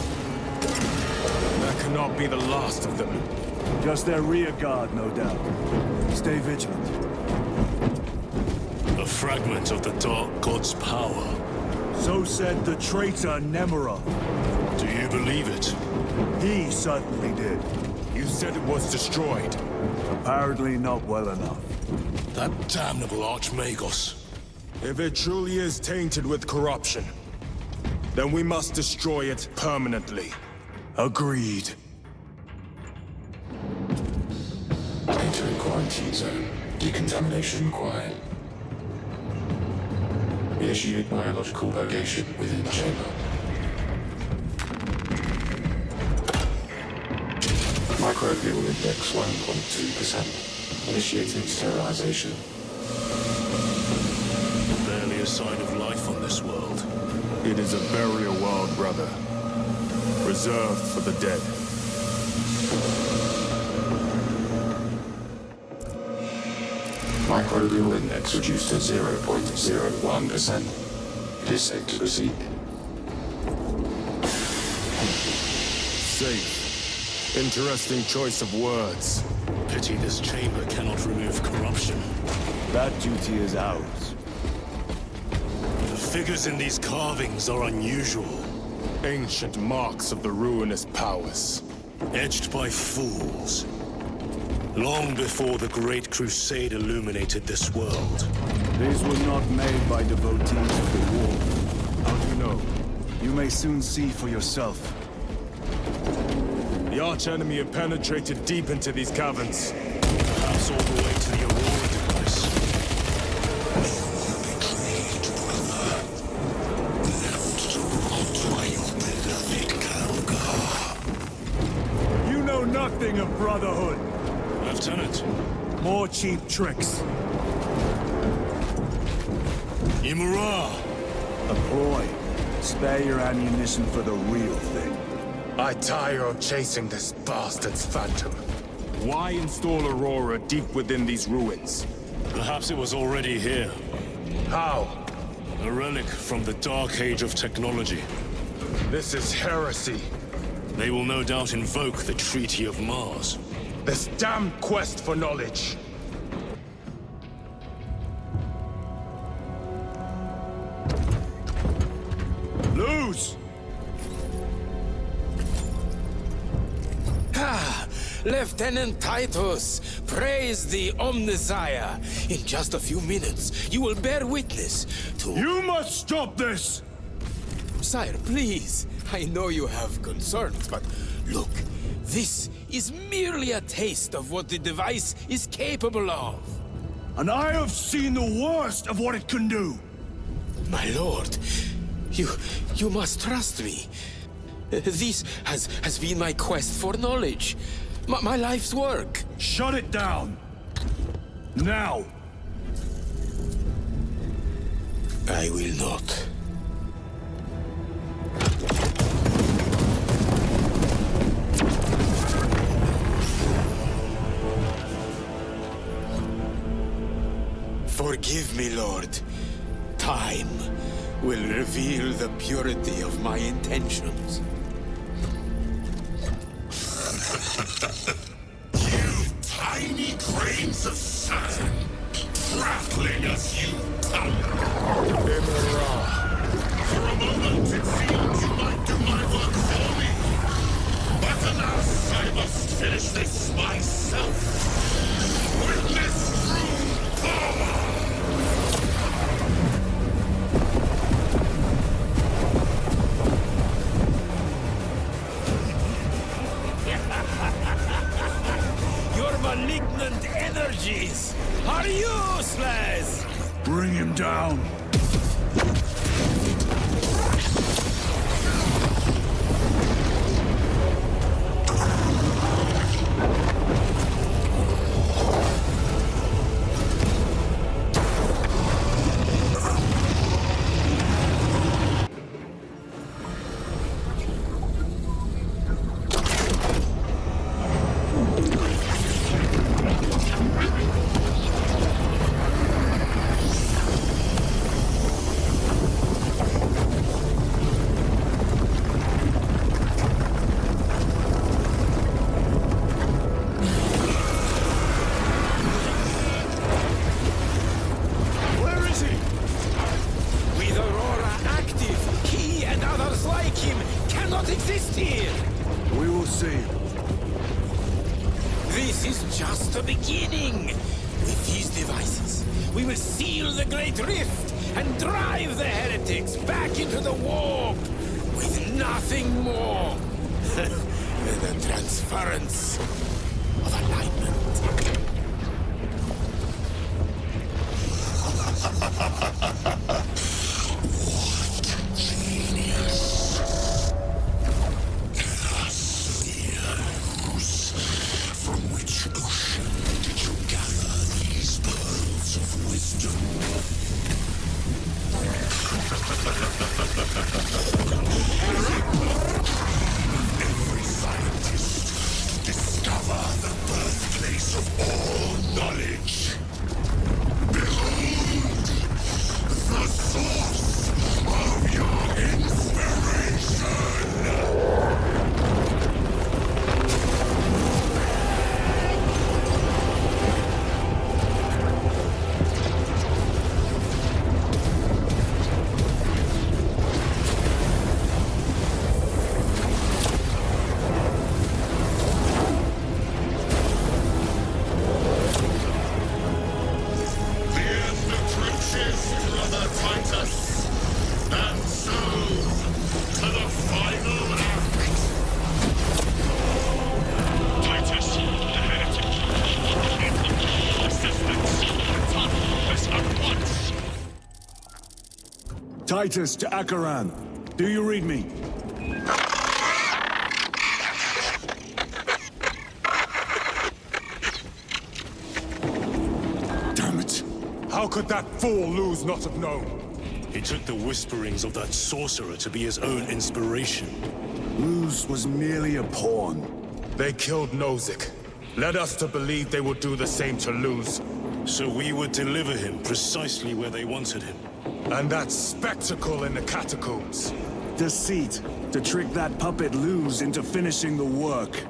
That cannot be the last of them. Just their rear guard, no doubt. Stay vigilant. A fragment of the Dark God's power. So said the traitor Nemeroth. Do you believe it? He certainly did. You said it was destroyed. Apparently not well enough. That damnable Archmagos. If it truly is tainted with corruption, then we must destroy it permanently. Agreed. Entering quarantine zone. Decontamination required. Initiate biological purgation within the chamber. Microbial index 1.2%. Initiating sterilization. Barely a sign of life on this world. It is a burial world, brother. Reserved for the dead. Microbial index reduced to 0.01%. It is safe to proceed. Safe. Interesting choice of words. Pity this chamber cannot remove corruption. That duty is ours. The figures in these carvings are unusual. Ancient marks of the ruinous powers. Edged by fools. Long before the Great Crusade illuminated this world. These were not made by devotees of the war. How do you know? You may soon see for yourself. The arch-enemy have penetrated deep into these caverns. Perhaps all the way to the Aurora device. Betrayed, brother. Left to rot by your beloved Kalga. You know nothing of brotherhood. Lieutenant. More cheap tricks. AURORA! A ploy. Spare your ammunition for the real thing. I tire of chasing this bastard's phantom. Why install Aurora deep within these ruins? Perhaps it was already here. How? A relic from the Dark Age of technology. This is heresy. They will no doubt invoke the Treaty of Mars. This damn quest for knowledge. Luz! Ah, Lieutenant Titus, praise the Omnisire. In just a few minutes, you will bear witness to... You must stop this! Sire, please. I know you have concerns, but look, this is merely a taste of what the device is capable of. And I have seen the worst of what it can do. My lord, you must trust me. This has been my quest for knowledge. My life's work. Shut it down. Now. I will not. Forgive me, Lord. Time will reveal the purity of my intentions. You tiny grains of sand, prattling as you AURORA. For a moment it seemed you might do my work for me. But alas, I must finish this myself. With this true power! Your malignant energies are useless! Bring him down. This is just the beginning. With these devices, we will seal the Great Rift and drive the heretics back into the warp with nothing more than the transference of alignment. What genius! From which ocean did you gather these pearls of wisdom? Every scientist to discover the birthplace of all knowledge. Behold, the source of your inspiration! Titus to Akaran. Do you read me? Damn it! How could that fool Luz not have known? He took the whisperings of that sorcerer to be his own inspiration. Luz was merely a pawn. They killed Nozick. Led us to believe they would do the same to Luz. So we would deliver him precisely where they wanted him. And that spectacle in the catacombs. Deceit. To trick that puppet Luz into finishing the work.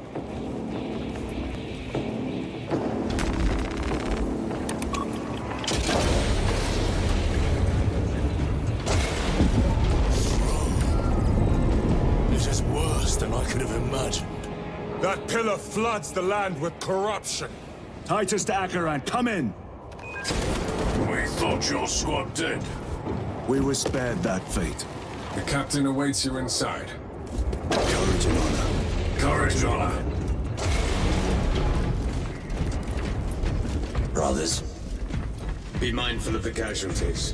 could have imagined. That pillar floods the land with corruption. Titus to Acheron, come in! We thought your squad dead. We were spared that fate. The captain awaits you inside. Courage and honor. Courage, honor. Brothers, Be mindful of the casualties.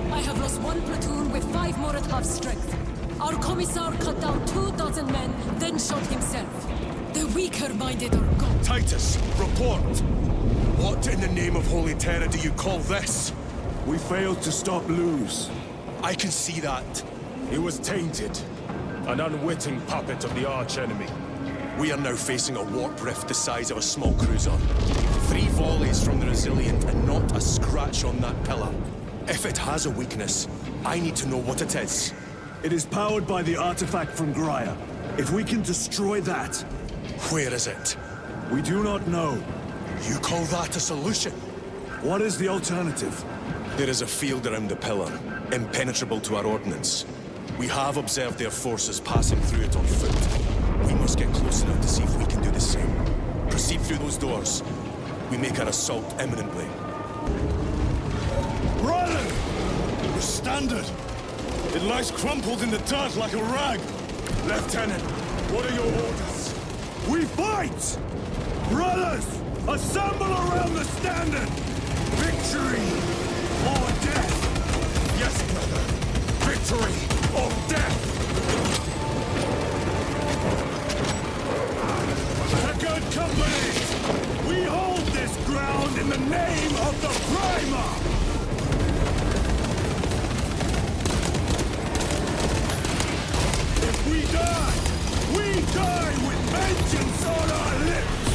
I have lost one platoon with 5 more at half strength. Our commissar cut down 2,000 men, then shot himself. The weaker-minded are gone. Titus, report! What in the name of Holy Terror do you call this? We failed to stop Luz. I can see that. He was tainted. An unwitting puppet of the arch-enemy. We are now facing a warp rift the size of a small cruiser. 3 volleys from the Resilient and not a scratch on that pillar. If it has a weakness, I need to know what it is. It is powered by the artifact from Graia. If we can destroy that... Where is it? We do not know. You call that a solution? What is the alternative? There is a field around the pillar, impenetrable to our ordnance. We have observed their forces passing through it on foot. We must get close enough to see if we can do the same. Proceed through those doors. We make our assault imminently. Ryland! The standard! It lies crumpled in the dirt like a rag! Lieutenant, what are your orders? We fight! Brothers! Assemble around the standard! Victory! Or death! Yes, brother. Victory or death! Second company! We hold this ground in the name of the Primer! If we die with vengeance on our lips!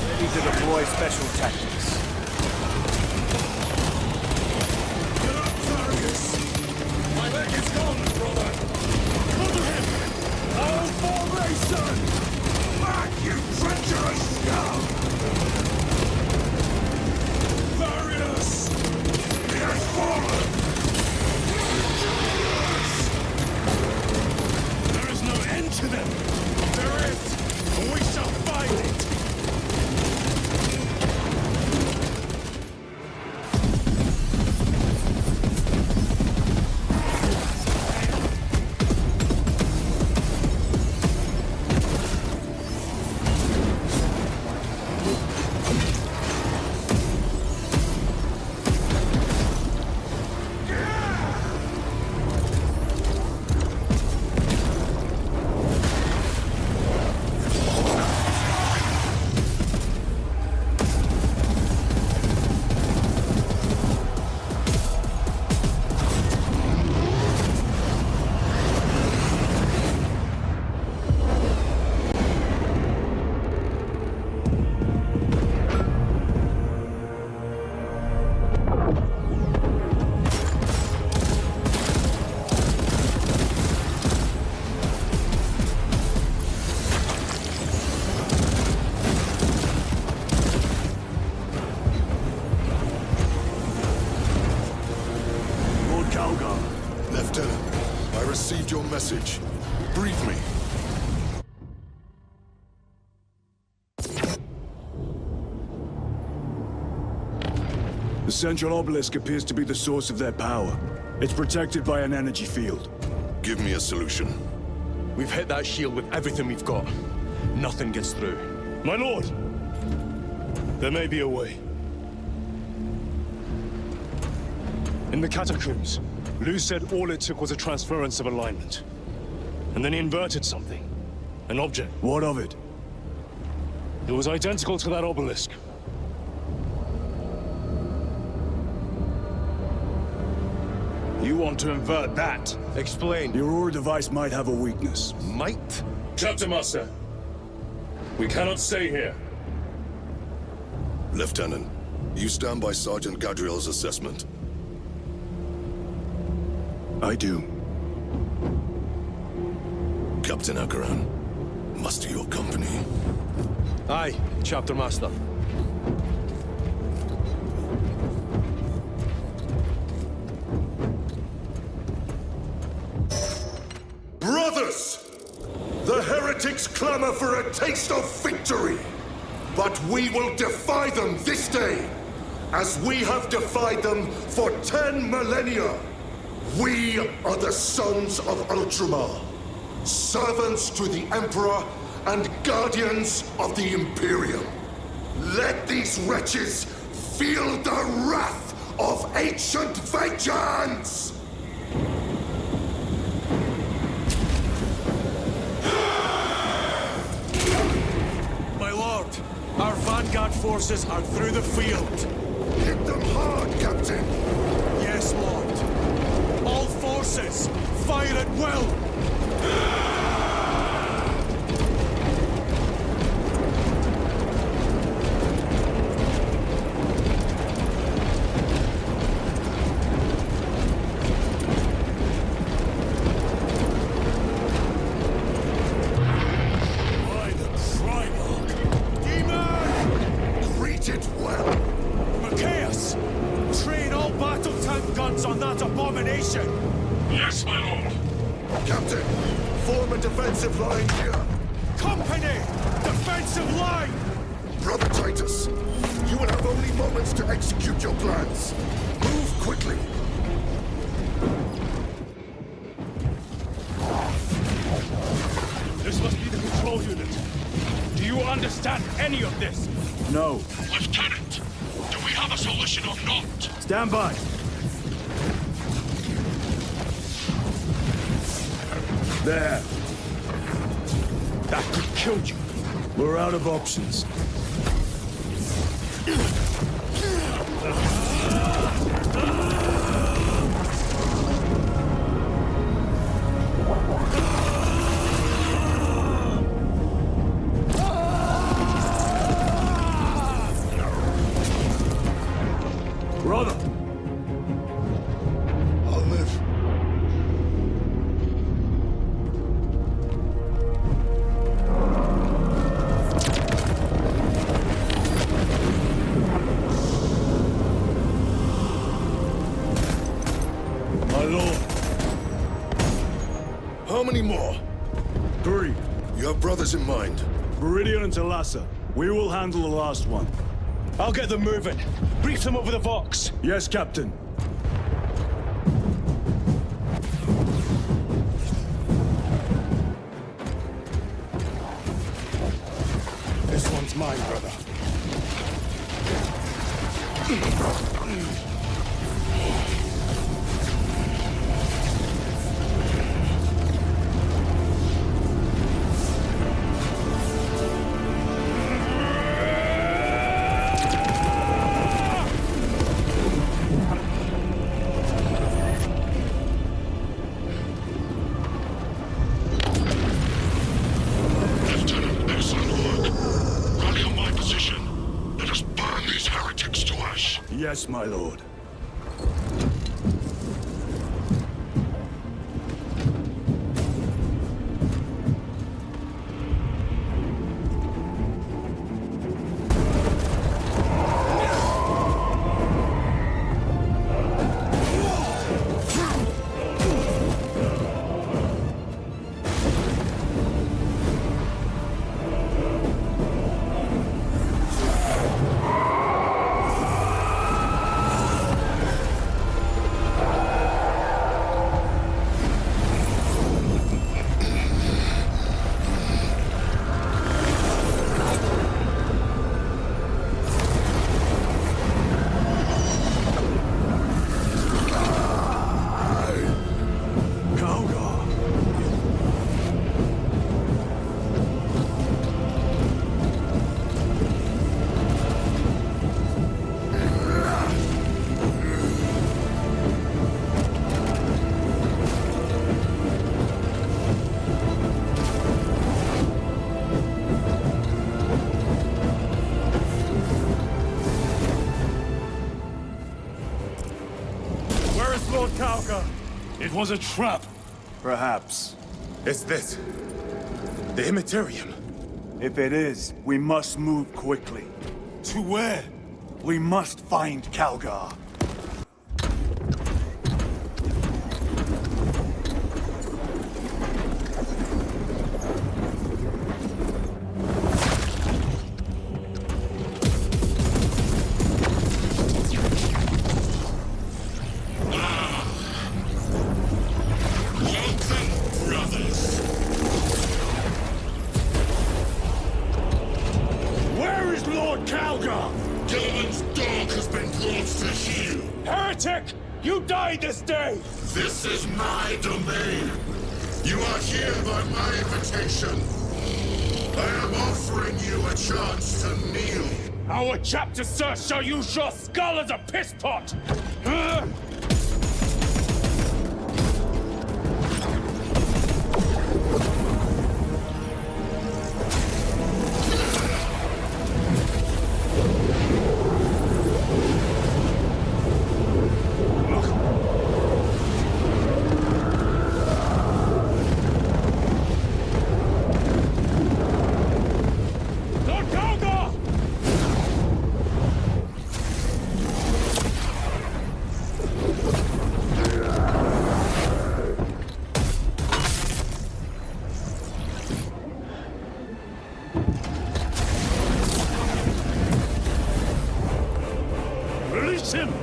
Ready to deploy special tactics. Get up, Darius! My leg is gone, brother! Cover him! Our formation! Back, you treacherous scum! Darius! He has fallen! There is no end to them! There is! And we shall find it! Lieutenant, I received your message. Brief me. The central obelisk appears to be the source of their power. It's protected by an energy field. Give me a solution. We've hit that shield with everything we've got. Nothing gets through. My lord! There may be a way. In the catacombs, Luz said all it took was a transference of alignment. And then he inverted something. An object. What of it? It was identical to that obelisk. You want to invert that? Explain. The Aurora device might have a weakness. Might? Chapter Master, we cannot stay here. Lieutenant, you stand by Sergeant Gadriel's assessment. I do. Captain Acheron, muster your company. Aye, Chapter Master. critics clamor for a taste of victory. But we will defy them this day, as we have defied them for 10 millennia. We are the sons of Ultramar, servants to the Emperor and guardians of the Imperium. Let these wretches feel the wrath of ancient vengeance! My lord, our vanguard forces are through the field. Hit them hard, Captain! Yes, lord. All forces, fire at will! On that abomination! Yes, my lord. Captain, form a defensive line here. Company! Defensive line! Brother Titus, you will have only moments to execute your plans. Move quickly. This must be the control unit. Do you understand any of this? No. Lieutenant, do we have a solution or not? Stand by. There. That could kill you. We're out of options. Brother! I'll live. My lord. How many more? 3. You have brothers in mind? Meridian and Talassa. We will handle the last one. I'll get them moving. Brief them over the Vox. Yes, Captain. This one's mine, brother. Yes, my lord. Lord Kauka. It was a trap. Perhaps. Is this the Immaterium? If it is, we must move quickly. To where? We must find Calgar. Heretic! You die this day! This is my domain. You are here by my invitation. I am offering you a chance to kneel. Our chapter, sir, shall use your skull as a piss pot! Release him!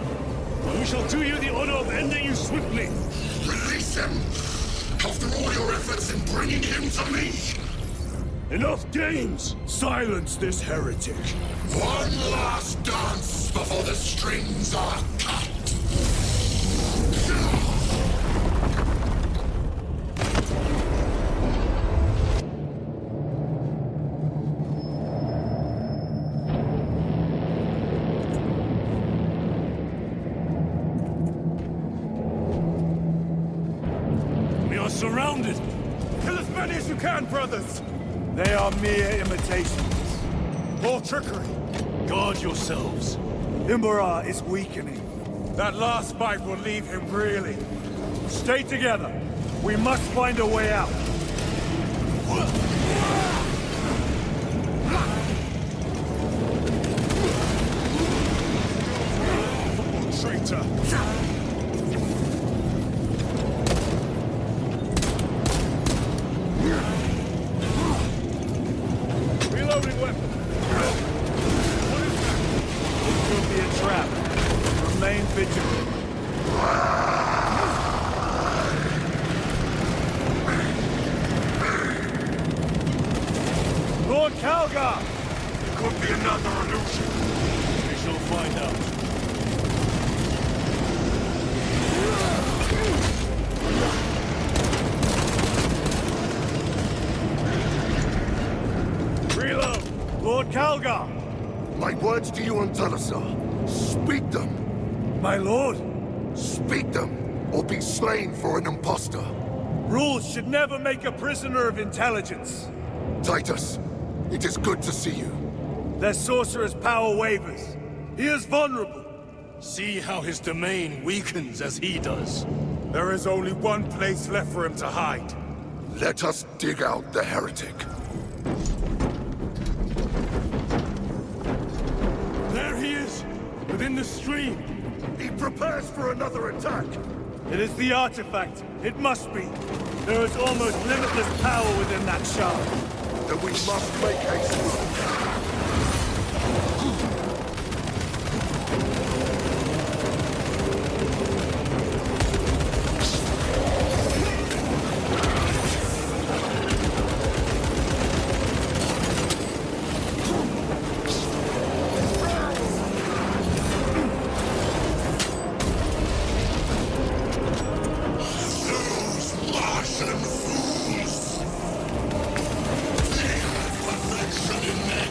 We shall do you the honor of ending you swiftly! Release him! After all your efforts in bringing him to me! Enough games! Silence this heretic! One last dance before the strings are cut! We are surrounded! Kill as many as you can, brothers! They are mere imitations. More trickery! Guard yourselves. Imbara is weakening. That last bite will leave him really. Stay together. We must find a way out. Traitor! Reloading weapon! What is that? It could be a trap. Remain vigilant. Lord Calgar! It could be another illusion. We shall find out. Reload! Lord Calgar! My words to you on Talasar. Speak them. My lord! Speak them, or be slain for an impostor. Rules should never make a prisoner of intelligence. Titus, it is good to see you. Their sorcerer's power wavers. He is vulnerable. See how his domain weakens as he does. There is only one place left for him to hide. Let us dig out the heretic. There he is! Within the stream! He prepares for another attack! It is the artifact. It must be. There is almost limitless power within that shard. Then we must make haste. Perfection in their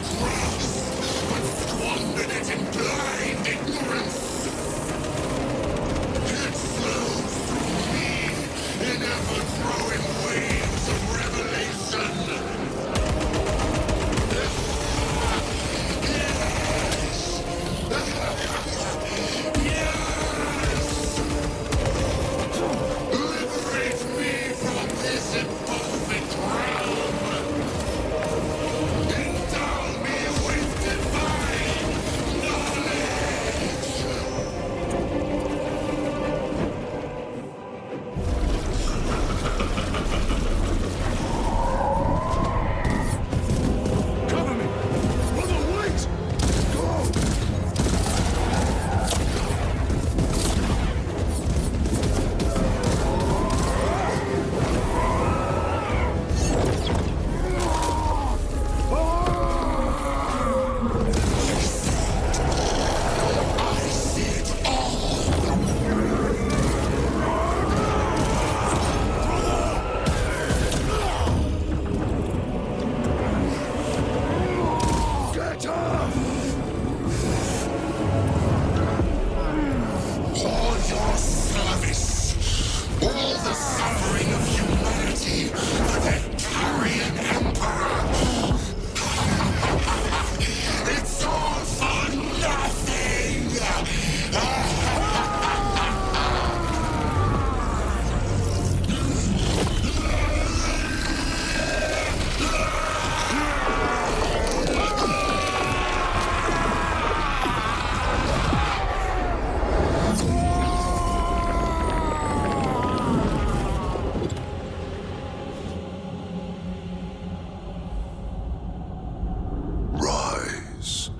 Rise,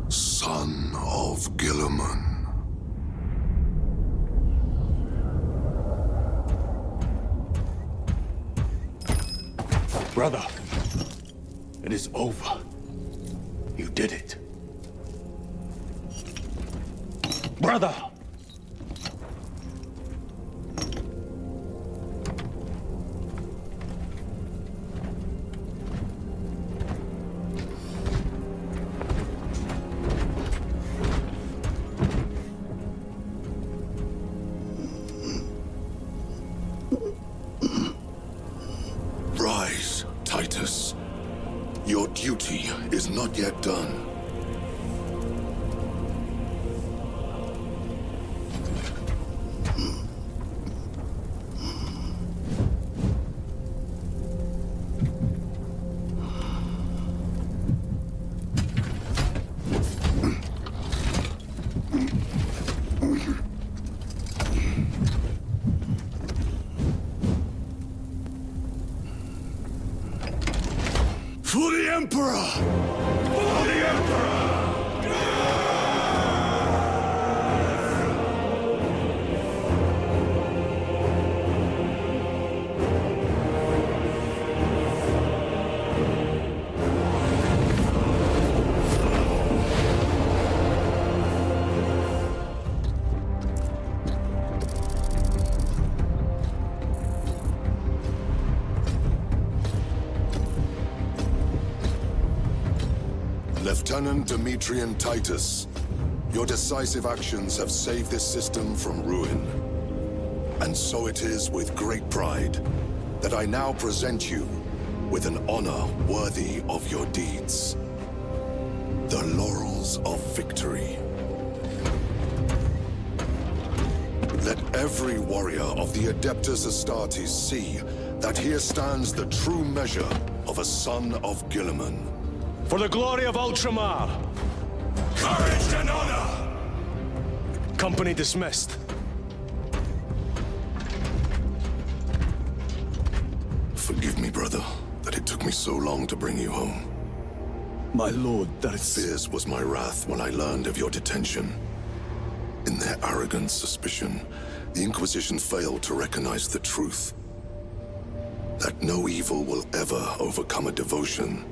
son of Gilliman. Brother, it is over. You did it. Brother! Rise, Titus. Your duty is not yet done. For the Emperor! For the Emperor! Lieutenant Demetrian Titus, your decisive actions have saved this system from ruin. And so it is with great pride that I now present you with an honor worthy of your deeds. The Laurels of Victory. Let every warrior of the Adeptus Astartes see that here stands the true measure of a son of Gilliman. For the glory of Ultramar! Courage and honor! Company dismissed. Forgive me, brother, that it took me so long to bring you home. My lord, that is... Fierce was my wrath when I learned of your detention. In their arrogant suspicion, the Inquisition failed to recognize the truth. That no evil will ever overcome a devotion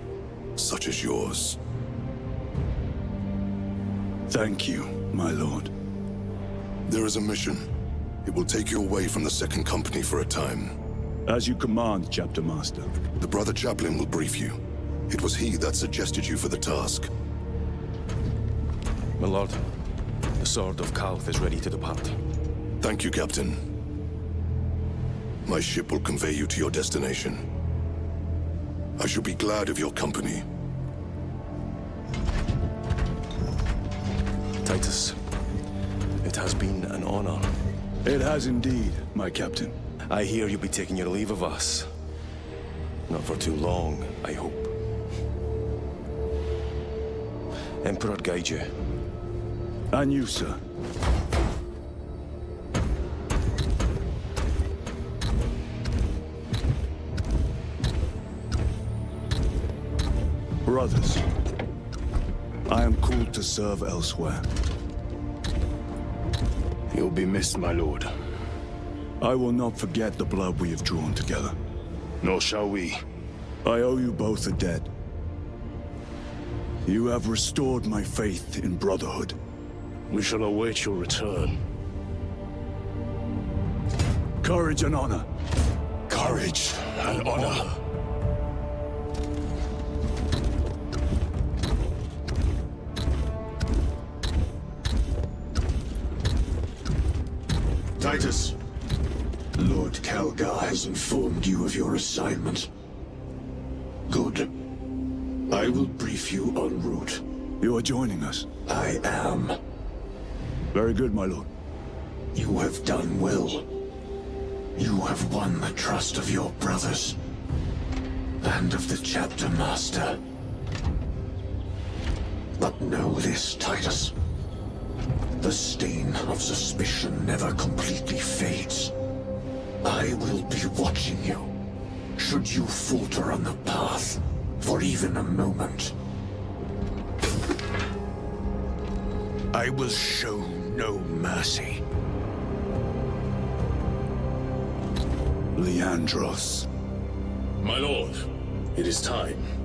such as yours. Thank you, my lord. There is a mission. It will take you away from the Second Company for a time. As you command, Chapter Master. The Brother Chaplain will brief you. It was he that suggested you for the task. My lord, the Sword of Kalth is ready to depart. Thank you, Captain. My ship will convey you to your destination. I shall be glad of your company. Titus, it has been an honor. It has indeed, my captain. I hear you'll be taking your leave of us. Not for too long, I hope. Emperor guide you. And you, sir. Brothers, I am called to serve elsewhere. You'll be missed, my lord. I will not forget the blood we have drawn together. Nor shall we. I owe you both a debt. You have restored my faith in brotherhood. We shall await your return. Courage and honor. Courage and honor. Titus, Lord Kelgar has informed you of your assignment. Good. I will brief you en route. You are joining us? I am. Very good, my lord. You have done well. You have won the trust of your brothers. And of the chapter master. But know this, Titus. The stain of suspicion never completely fades. I will be watching you, should you falter on the path for even a moment. I will show no mercy. Leandros. My lord, it is time.